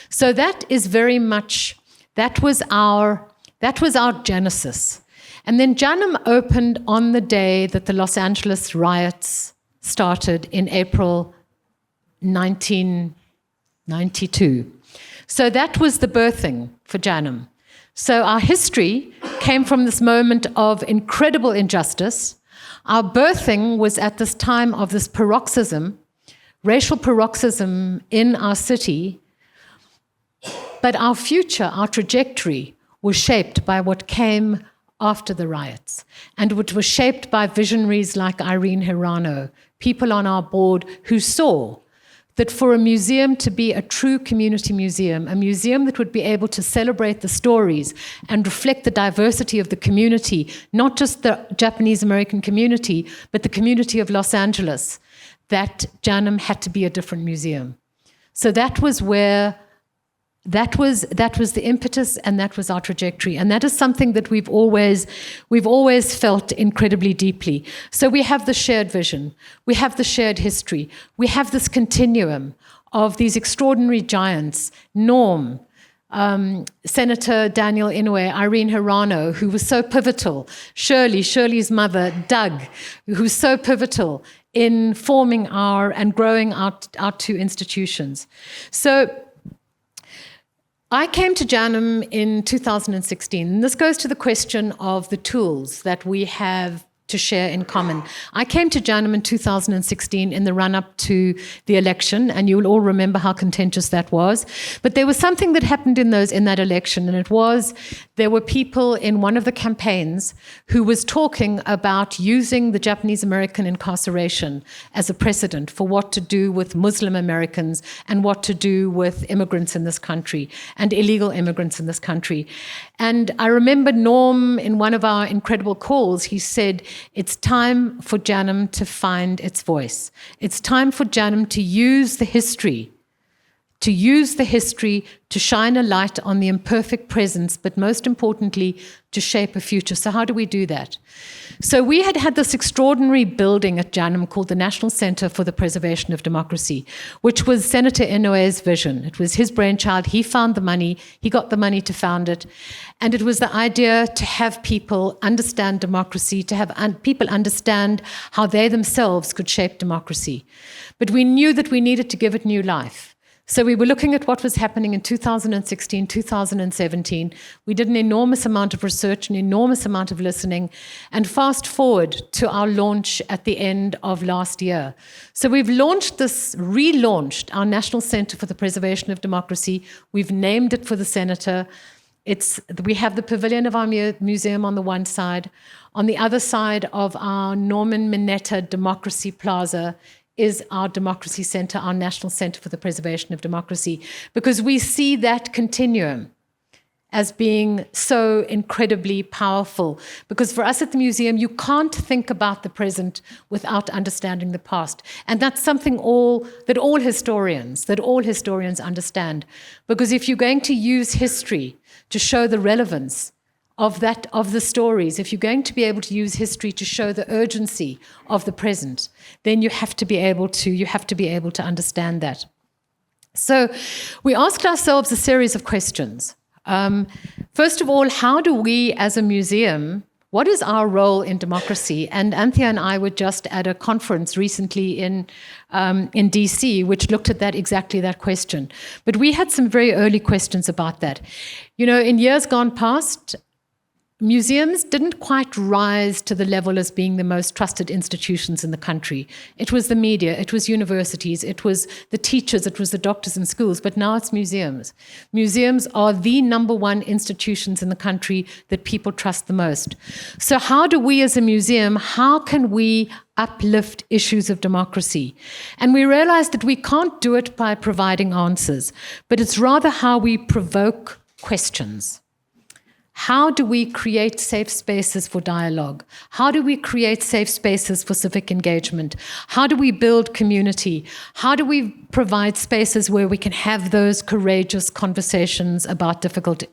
So that is very much, that was our genesis. And then Janum opened on the day that the Los Angeles riots started in April 1992. So that was the birthing for Janum. So our history came from this moment of incredible injustice. Our birthing was at this time of this paroxysm, racial paroxysm in our city. But our future, our trajectory, was shaped by what came after the riots, and which was shaped by visionaries like Irene Hirano, people on our board who saw that for a museum to be a true community museum, a museum that would be able to celebrate the stories and reflect the diversity of the community, not just the Japanese American community, but the community of Los Angeles, that Janum had to be a different museum. So that was where that was the impetus, and that was our trajectory. And that is something that we've always felt incredibly deeply. So we have the shared vision, we have the shared history, we have this continuum of these extraordinary giants, Norm, Senator Daniel Inouye, Irene Hirano, who was so pivotal, Shirley's mother, Doug, who's so pivotal in forming and growing our two institutions. So I came to Janum in 2016, and this goes to the question of the tools that we have to share in common. I came to Janum in 2016 in the run-up to the election, and you'll all remember how contentious that was. But there was something that happened in that election, and it was there were people in one of the campaigns who was talking about using the Japanese American incarceration as a precedent for what to do with Muslim Americans and what to do with immigrants in this country and illegal immigrants in this country. And I remember Norm, in one of our incredible calls, he said, it's time for Janum to find its voice. It's time for Janum to use the history to shine a light on the imperfect presence, but most importantly, to shape a future. So how do we do that? So we had this extraordinary building at Janum called the National Center for the Preservation of Democracy, which was Senator Inouye's vision. It was his brainchild. He found the money. He got the money to found it. And it was the idea to have people understand democracy, to have people understand how they themselves could shape democracy. But we knew that we needed to give it new life. So we were looking at what was happening in 2016, 2017. We did an enormous amount of research, an enormous amount of listening, and fast forward to our launch at the end of last year. So we've relaunched our National Center for the Preservation of Democracy. We've named it for the senator. We have the pavilion of our museum on the one side. On the other side of our Norman Mineta Democracy Plaza is our Democracy Center, our National Center for the Preservation of Democracy, because we see that continuum as being so incredibly powerful. Because for us at the museum, you can't think about the present without understanding the past. And that's something that all historians understand. Because if you're going to use history to show the relevance of the stories, if you're going to be able to use history to show the urgency of the present, then you have to be able to understand that. So we asked ourselves a series of questions. First of all, how do we as a museum, what is our role in democracy? And Anthea and I were just at a conference recently in DC, which looked at exactly that question. But we had some very early questions about that. You know, in years gone past, museums didn't quite rise to the level as being the most trusted institutions in the country. It was the media, it was universities, it was the teachers, it was the doctors in schools, but now it's museums. Museums are the number one institutions in the country that people trust the most. So how do we as a museum, how can we uplift issues of democracy? And we realized that we can't do it by providing answers, but it's rather how we provoke questions. how do we create safe spaces for dialogue? How do we create safe spaces for civic engagement? How do we build community? How do we provide spaces where we can have those courageous conversations about difficult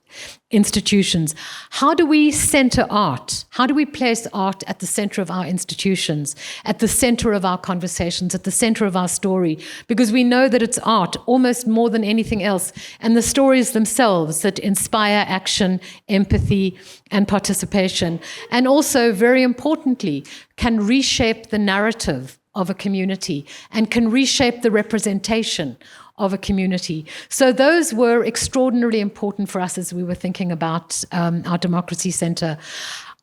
institutions? How do we center art? How do we place art at the center of our institutions, at the center of our conversations, at the center of our story? Because we know that it's art, almost more than anything else, and the stories themselves that inspire action, empathy, and participation. And also, very importantly, can reshape the narrative of a community and can reshape the representation of a community. So those were extraordinarily important for us as we were thinking about our Democracy Center.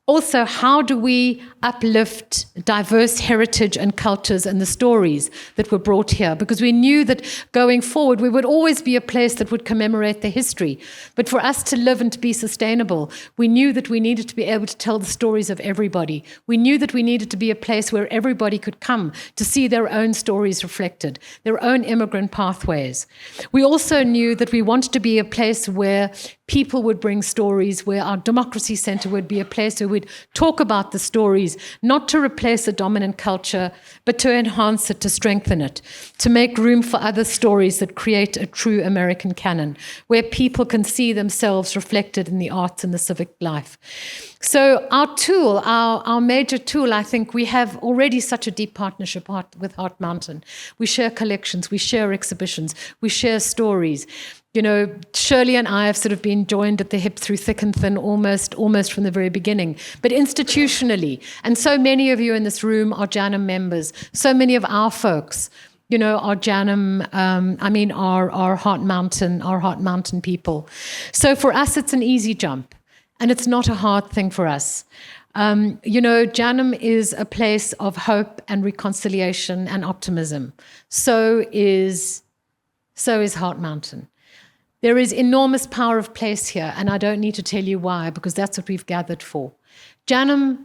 Also, how do we uplift diverse heritage and cultures and the stories that were brought here? Because we knew that going forward, we would always be a place that would commemorate the history. But for us to live and to be sustainable, we knew that we needed to be able to tell the stories of everybody. We knew that we needed to be a place where everybody could come to see their own stories reflected, their own immigrant pathways. We also knew that we wanted to be a place where people would bring stories, where our Democracy Center would be a place where we'd talk about the stories, not to replace a dominant culture, but to enhance it, to strengthen it, to make room for other stories that create a true American canon, where people can see themselves reflected in the arts and the civic life. So our tool, our major tool, I think we have already such a deep partnership with Heart Mountain. We share collections, we share exhibitions, we share stories. You know, Shirley and I have sort of been joined at the hip through thick and thin almost from the very beginning. But institutionally, and so many of you in this room are JANM members, so many of our folks, you know, are JANM, our Heart Mountain people. So for us, it's an easy jump, and it's not a hard thing for us. You know, JANM is a place of hope and reconciliation and optimism. So is Heart Mountain. There is enormous power of place here, and I don't need to tell you why, because that's what we've gathered for. JANM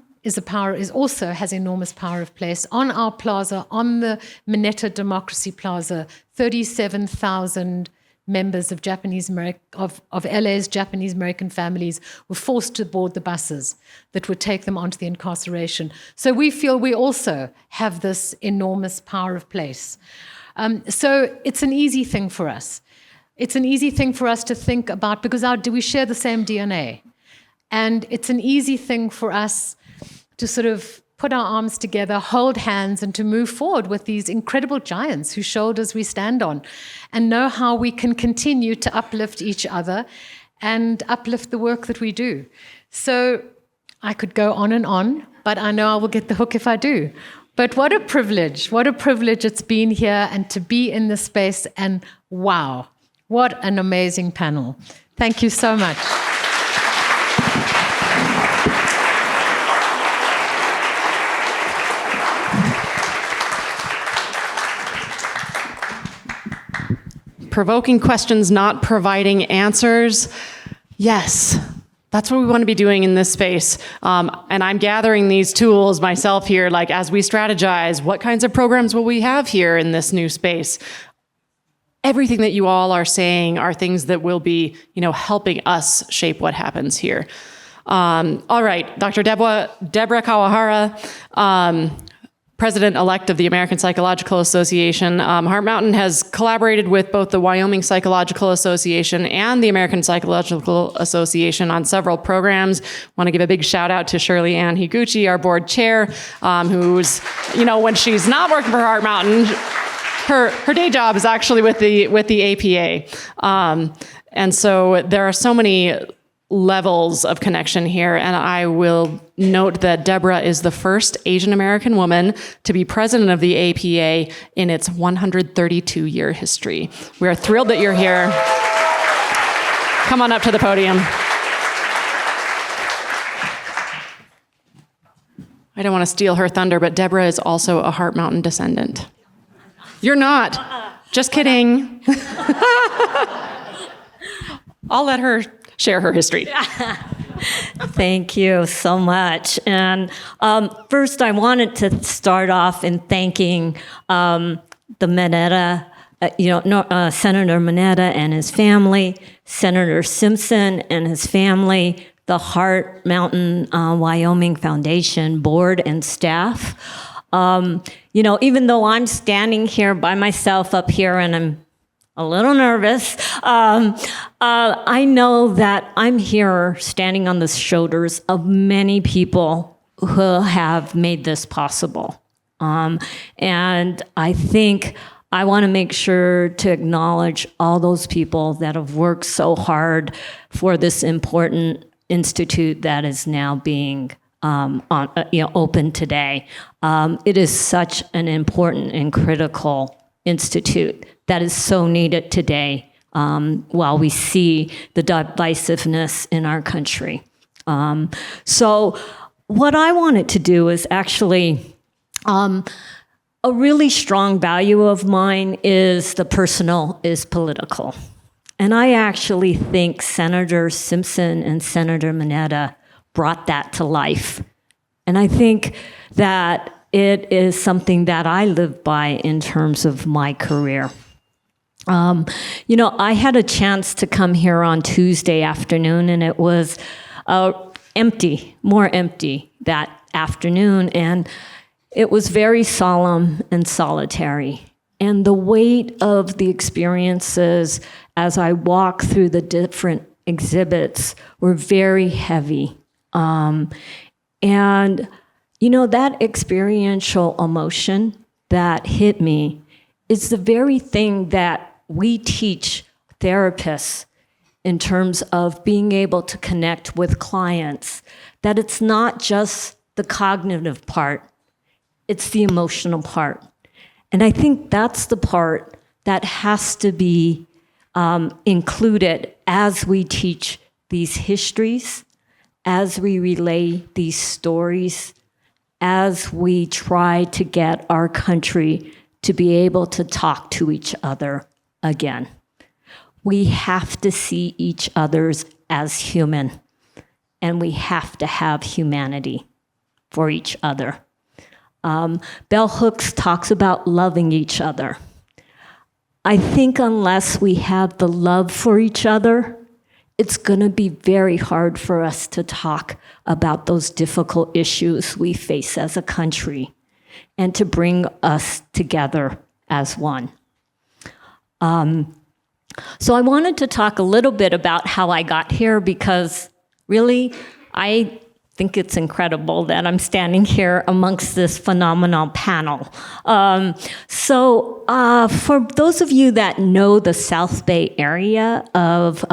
also has enormous power of place. On our plaza, on the Mineta Democracy Plaza, 37,000 members of LA's Japanese American families were forced to board the buses that would take them onto the incarceration. So we feel we also have this enormous power of place. So it's an easy thing for us. It's an easy thing for us to think about because we share the same DNA. And it's an easy thing for us to sort of put our arms together, hold hands, and to move forward with these incredible giants whose shoulders we stand on, and know how we can continue to uplift each other and uplift the work that we do. So I could go on, but I know I will get the hook if I do. But what a privilege it's been here and to be in this space, and wow. What an amazing panel. Thank you so much. Provoking questions, not providing answers. Yes, that's what we want to be doing in this space. And I'm gathering these tools myself here, like as we strategize, what kinds of programs will we have here in this new space? Everything that you all are saying are things that will be, helping us shape what happens here. All right, Dr. Deborah Kawahara, President-elect of the American Psychological Association. Heart Mountain has collaborated with both the Wyoming Psychological Association and the American Psychological Association on several programs. Want to give a big shout out to Shirley Ann Higuchi, our board chair, who's, when she's not working for Heart Mountain, her day job is actually with the APA. And so there are so many levels of connection here, and I will note that Deborah is the first Asian American woman to be president of the APA in its 132-year history. We are thrilled that you're here. Come on up to the podium. I don't want to steal her thunder, but Deborah is also a Heart Mountain descendant. You're not. Just kidding. I'll let her share her history. Thank you so much. And first, I wanted to start off in thanking the Mineta, Senator Mineta and his family, Senator Simpson and his family, the Heart Mountain Wyoming Foundation board and staff. Even though I'm standing here by myself up here and I'm a little nervous, I know that I'm here standing on the shoulders of many people who have made this possible. And I think I want to make sure to acknowledge all those people that have worked so hard for this important institute that is now being open today. It is such an important and critical institute that is so needed today while we see the divisiveness in our country. So what I wanted to do is actually, a really strong value of mine is the personal is political. And I actually think Senator Simpson and Senator Mineta brought that to life. And I think that it is something that I live by in terms of my career. I had a chance to come here on Tuesday afternoon, and it was more empty that afternoon, and it was very solemn and solitary. And the weight of the experiences as I walked through the different exhibits were very heavy. That experiential emotion that hit me is the very thing that we teach therapists in terms of being able to connect with clients, that it's not just the cognitive part, it's the emotional part. And I think that's the part that has to be included as we teach these histories, as we relay these stories, as we try to get our country to be able to talk to each other again. We have to see each other's as human, and we have to have humanity for each other. Bell Hooks talks about loving each other. I think unless we have the love for each other, it's going to be very hard for us to talk about those difficult issues we face as a country and to bring us together as one. So I wanted to talk a little bit about how I got here, because really, I think it's incredible that I'm standing here amongst this phenomenal panel. For those of you that know the South Bay area of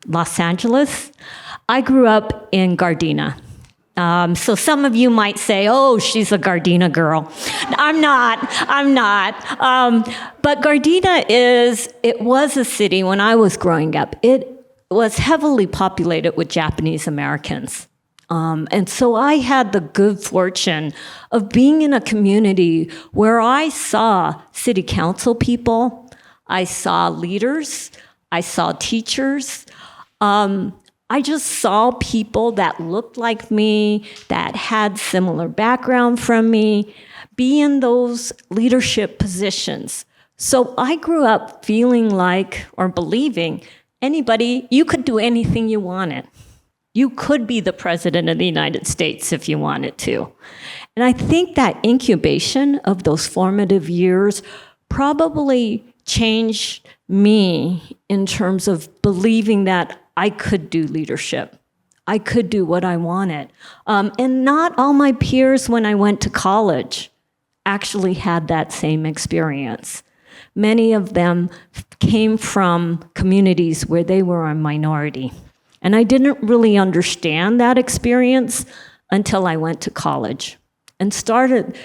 Los Angeles, I grew up in Gardena. So some of you might say, oh, she's a Gardena girl. I'm not. But Gardena it was a city when I was growing up. It was heavily populated with Japanese Americans. And so I had the good fortune of being in a community where I saw city council people, I saw leaders, I saw teachers. I just saw people that looked like me, that had similar background from me, be in those leadership positions. So I grew up feeling like, or believing, you could do anything you wanted. You could be the president of the United States if you wanted to. And I think that incubation of those formative years probably changed me in terms of believing that I could do leadership. I could do what I wanted. And not all my peers when I went to college actually had that same experience. Many of them came from communities where they were a minority. And I didn't really understand that experience until I went to college and started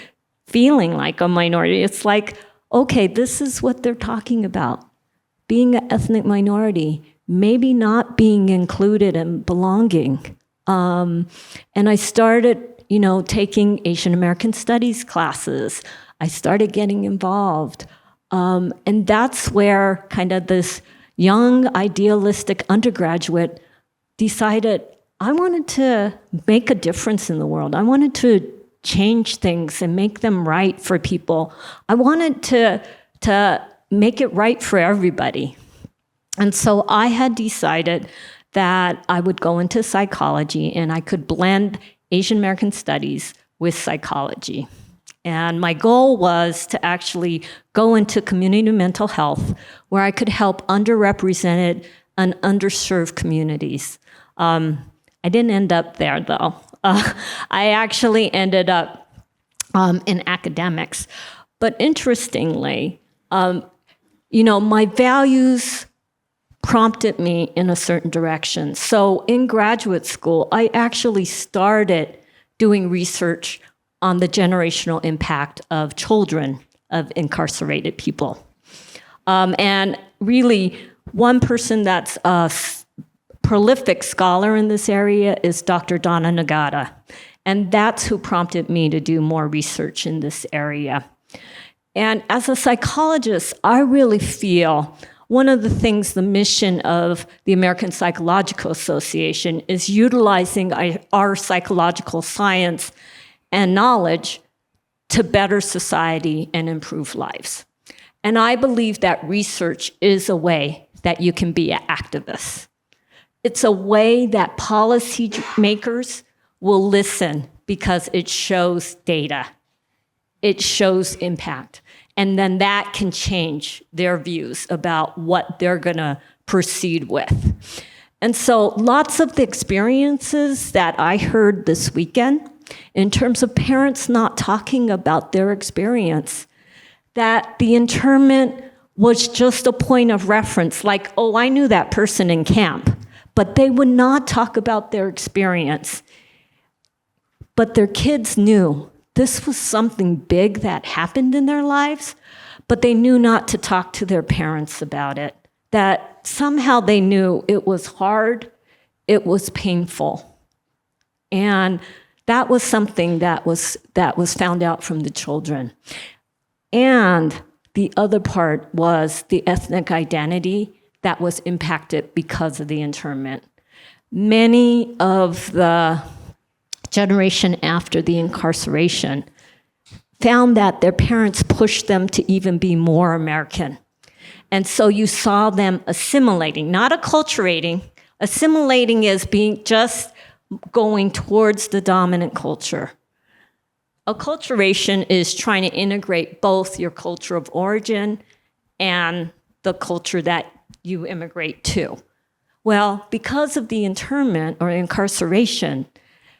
feeling like a minority. It's like, okay, this is what they're talking about. Being an ethnic minority, maybe not being included and belonging. And I started, taking Asian American Studies classes. I started getting involved. And that's where kind of this young, idealistic undergraduate decided I wanted to make a difference in the world. I wanted to change things and make them right for people. I wanted to make it right for everybody. And so I had decided that I would go into psychology and I could blend Asian American studies with psychology. And my goal was to actually go into community mental health where I could help underrepresented and underserved communities. I didn't end up there though. I actually ended up in academics. But interestingly, my values prompted me in a certain direction. So in graduate school, I actually started doing research on the generational impact of children of incarcerated people. And really, one person that's a prolific scholar in this area is Dr. Donna Nagata. And that's who prompted me to do more research in this area. And as a psychologist, I really feel one of the things, the mission of the American Psychological Association is utilizing our psychological science and knowledge to better society and improve lives. And I believe that research is a way that you can be an activist. It's a way that policymakers will listen because it shows data. It shows impact. And then that can change their views about what they're going to proceed with. And so lots of the experiences that I heard this weekend in terms of parents not talking about their experience, that the internment was just a point of reference, like, oh, I knew that person in camp, but they would not talk about their experience. But their kids knew this was something big that happened in their lives, but they knew not to talk to their parents about it, that somehow they knew it was hard, it was painful. And that was something that was found out from the children. And the other part was the ethnic identity that was impacted because of the internment. Many of the generation after the incarceration found that their parents pushed them to even be more American. And so you saw them assimilating, not acculturating. Assimilating is being just going towards the dominant culture. Acculturation is trying to integrate both your culture of origin and the culture that you immigrate to. Well, because of the internment or incarceration,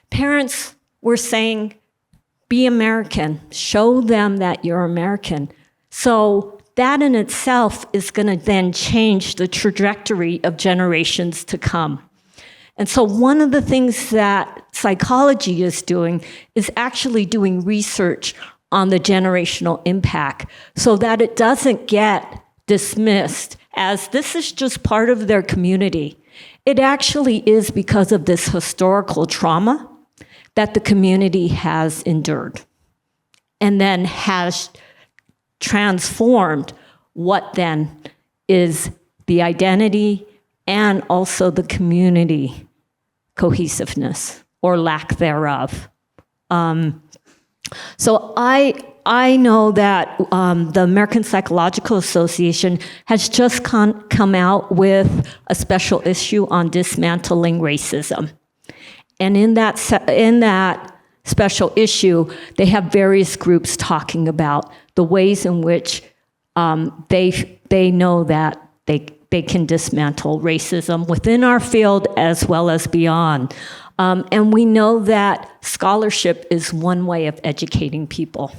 parents were saying, be American, show them that you're American. So that in itself is going to then change the trajectory of generations to come. And so one of the things that psychology is doing is actually doing research on the generational impact so that it doesn't get dismissed as this is just part of their community. It actually is because of this historical trauma that the community has endured and then has transformed what then is the identity and also the community cohesiveness or lack thereof. So I know that the American Psychological Association has just come out with a special issue on dismantling racism. And in that special issue, they have various groups talking about the ways in which they know that they can dismantle racism within our field as well as beyond. And we know that scholarship is one way of educating people.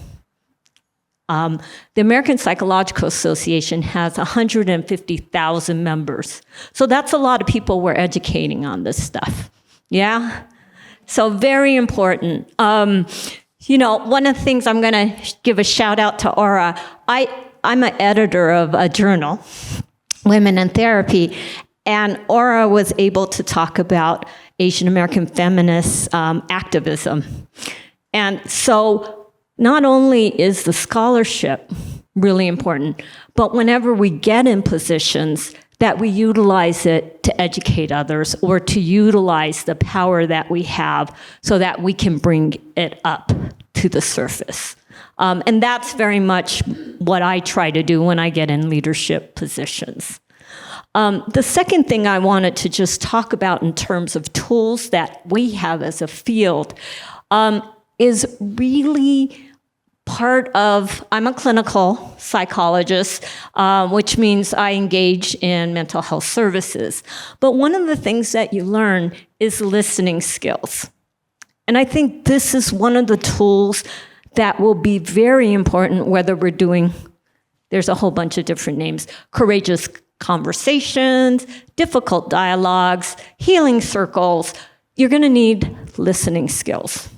The American Psychological Association has 150,000 members. So that's a lot of people we're educating on this stuff. Yeah? So very important. One of the things I'm going to give a shout out to Aura. I'm an editor of a journal, Women in Therapy, and Aura was able to talk about Asian American feminist activism. And so not only is the scholarship really important, but whenever we get in positions that we utilize it to educate others or to utilize the power that we have so that we can bring it up to the surface. And that's very much what I try to do when I get in leadership positions. The second thing I wanted to just talk about in terms of tools that we have as a field is really part of, I'm a clinical psychologist, which means I engage in mental health services. But one of the things that you learn is listening skills. And I think this is one of the tools that will be very important, whether we're doing, there's a whole bunch of different names, courageous conversations, difficult dialogues, healing circles. You're going to need listening skills.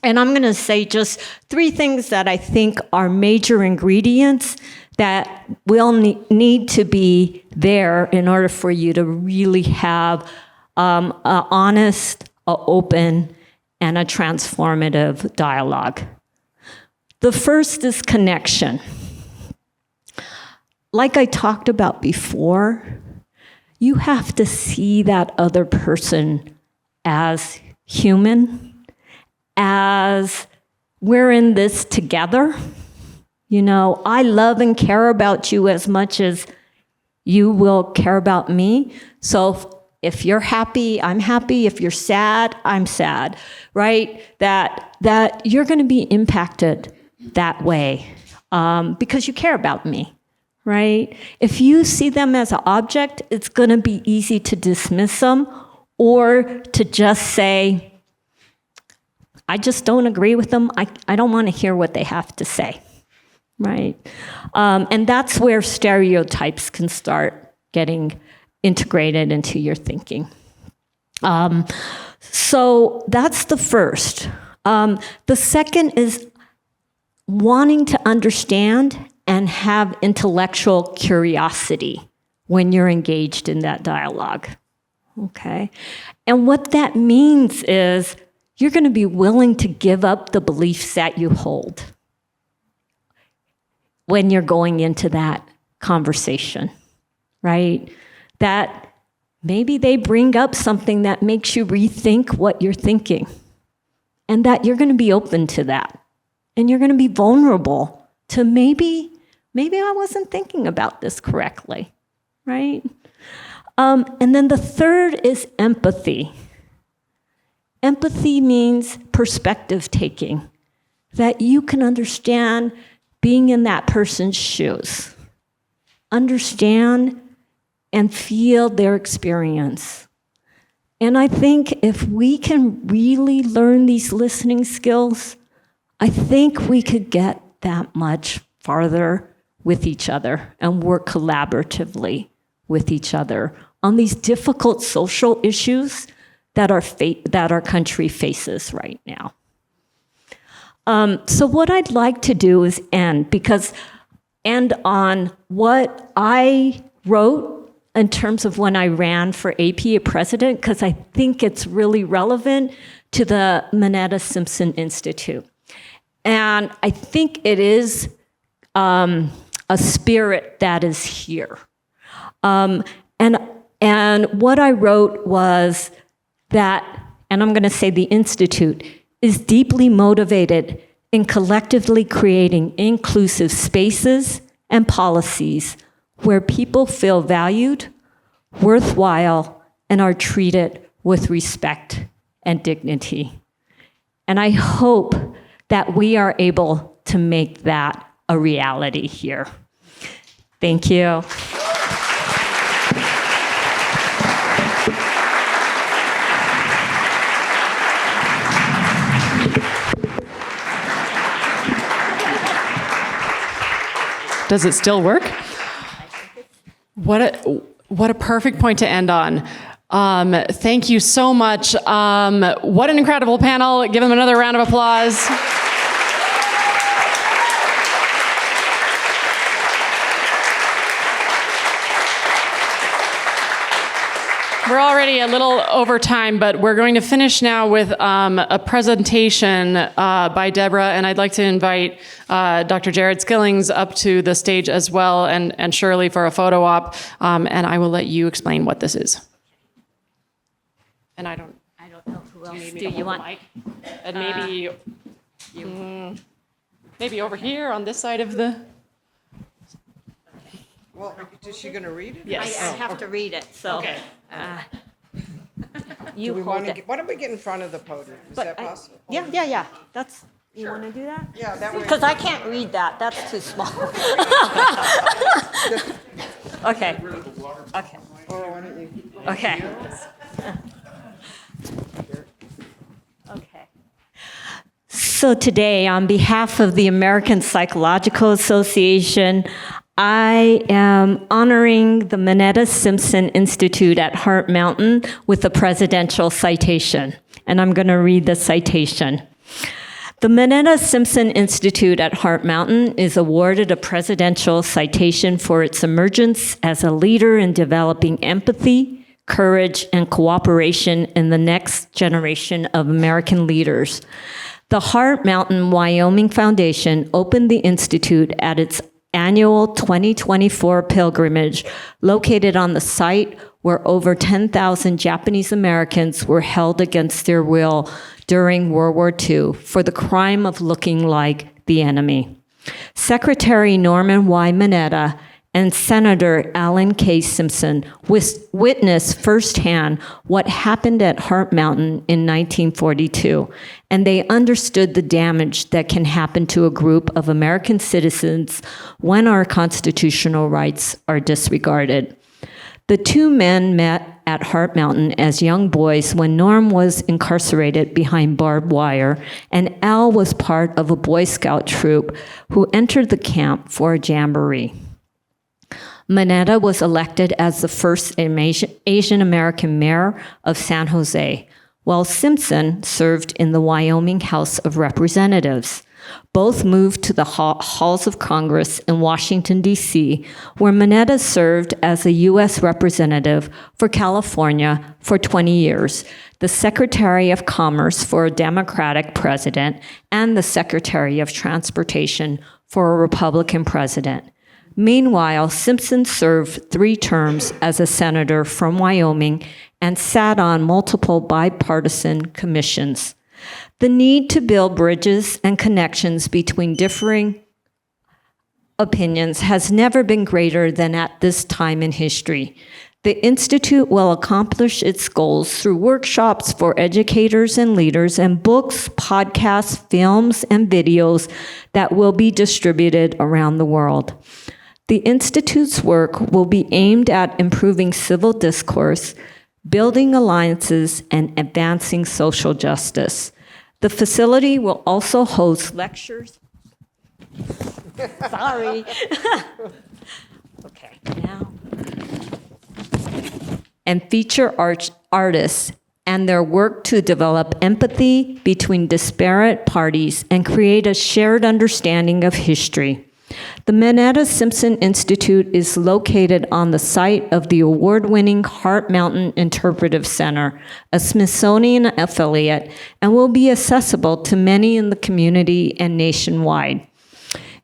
And I'm going to say just 3 things that I think are major ingredients that will need to be there in order for you to really have an honest, an open, and a transformative dialogue. The first is connection. Like I talked about before, you have to see that other person as human, as we're in this together. You know, I love and care about you as much as you will care about me. So if you're happy, I'm happy. If you're sad, I'm sad, right? That you're going to be impacted that way because you care about me, right? If you see them as an object, it's going to be easy to dismiss them or to just say, I just don't agree with them. I don't want to hear what they have to say, right? And that's where stereotypes can start getting integrated into your thinking. So that's the first. The second is wanting to understand and have intellectual curiosity when you're engaged in that dialogue, okay? And what that means is you're going to be willing to give up the beliefs that you hold when you're going into that conversation, right? That maybe they bring up something that makes you rethink what you're thinking, and that you're going to be open to that. And you're going to be vulnerable to maybe I wasn't thinking about this correctly, right? And then the third is empathy. Empathy means perspective taking, that you can understand being in that person's shoes, understand and feel their experience. And I think if we can really learn these listening skills, I think we could get that much farther with each other and work collaboratively with each other on these difficult social issues that our country faces right now. So what I'd like to do is end on what I wrote in terms of when I ran for APA president, because I think it's really relevant to the Mineta-Simpson Institute. And I think it is a spirit that is here. And what I wrote was that, and I'm going to say the Institute, is deeply motivated in collectively creating inclusive spaces and policies where people feel valued, worthwhile, and are treated with respect and dignity. And I hope that we are able to make that a reality here. Thank you. Does it still work? What a perfect point to end on. Thank you so much. What an incredible panel. Give them another round of applause. We're already a little over time, but we're going to finish now with a presentation by Deborah, and I'd like to invite Dr. Jared Skillings up to the stage as well, and Shirley for a photo op, and I will let you explain what this is. And I don't know who else do you want. Mic. And maybe maybe over here on this side of the. Well, is she going to read it? I have to read it, so. Okay. You We hold want to it. get, why don't we get in front of the podium? Is that possible? Yeah. That's, you want to do that? Yeah, that way. Because I can't read that. That's too small. Okay. Or why don't you? Okay. Okay. So today, on behalf of the American Psychological Association, I am honoring the Mineta-Simpson Institute at Heart Mountain with a presidential citation. And I'm going to read the citation. The Mineta-Simpson Institute at Heart Mountain is awarded a presidential citation for its emergence as a leader in developing empathy, courage, and cooperation in the next generation of American leaders. The Heart Mountain Wyoming Foundation opened the Institute at its annual 2024 pilgrimage located on the site where over 10,000 Japanese Americans were held against their will during World War II for the crime of looking like the enemy. Secretary Norman Y. Mineta and Senator Alan K. Simpson witnessed firsthand what happened at Heart Mountain in 1942, and they understood the damage that can happen to a group of American citizens when our constitutional rights are disregarded. The two men met at Heart Mountain as young boys when Norm was incarcerated behind barbed wire, and Al was part of a Boy Scout troop who entered the camp for a jamboree. Mineta was elected as the first Asian American mayor of San Jose, while Simpson served in the Wyoming House of Representatives. Both moved to the halls of Congress in Washington, D.C., where Mineta served as a U.S. representative for California for 20 years, the Secretary of Commerce for a Democratic president, and the Secretary of Transportation for a Republican president. Meanwhile, Simpson served 3 terms as a senator from Wyoming and sat on multiple bipartisan commissions. The need to build bridges and connections between differing opinions has never been greater than at this time in history. The Institute will accomplish its goals through workshops for educators and leaders and books, podcasts, films, and videos that will be distributed around the world. The Institute's work will be aimed at improving civil discourse, building alliances, and advancing social justice. The facility will also host lectures. Sorry. Okay, now. And feature artists and their work to develop empathy between disparate parties and create a shared understanding of history. The Mineta-Simpson Institute is located on the site of the award-winning Heart Mountain Interpretive Center, a Smithsonian affiliate, and will be accessible to many in the community and nationwide.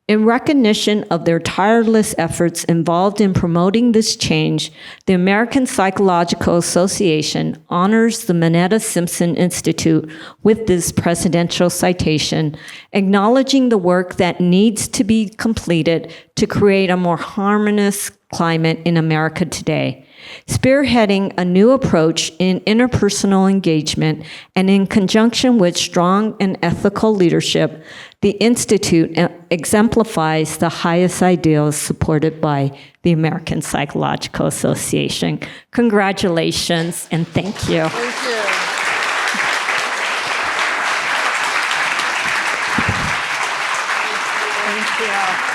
In recognition of their tireless efforts involved in promoting this change, the American Psychological Association honors the Mineta-Simpson Institute with this presidential citation, acknowledging the work that needs to be completed to create a more harmonious climate in America today. Spearheading a new approach in interpersonal engagement and in conjunction with strong and ethical leadership, the Institute exemplifies the highest ideals supported by the American Psychological Association. Congratulations and thank you. Thank you. Thank you.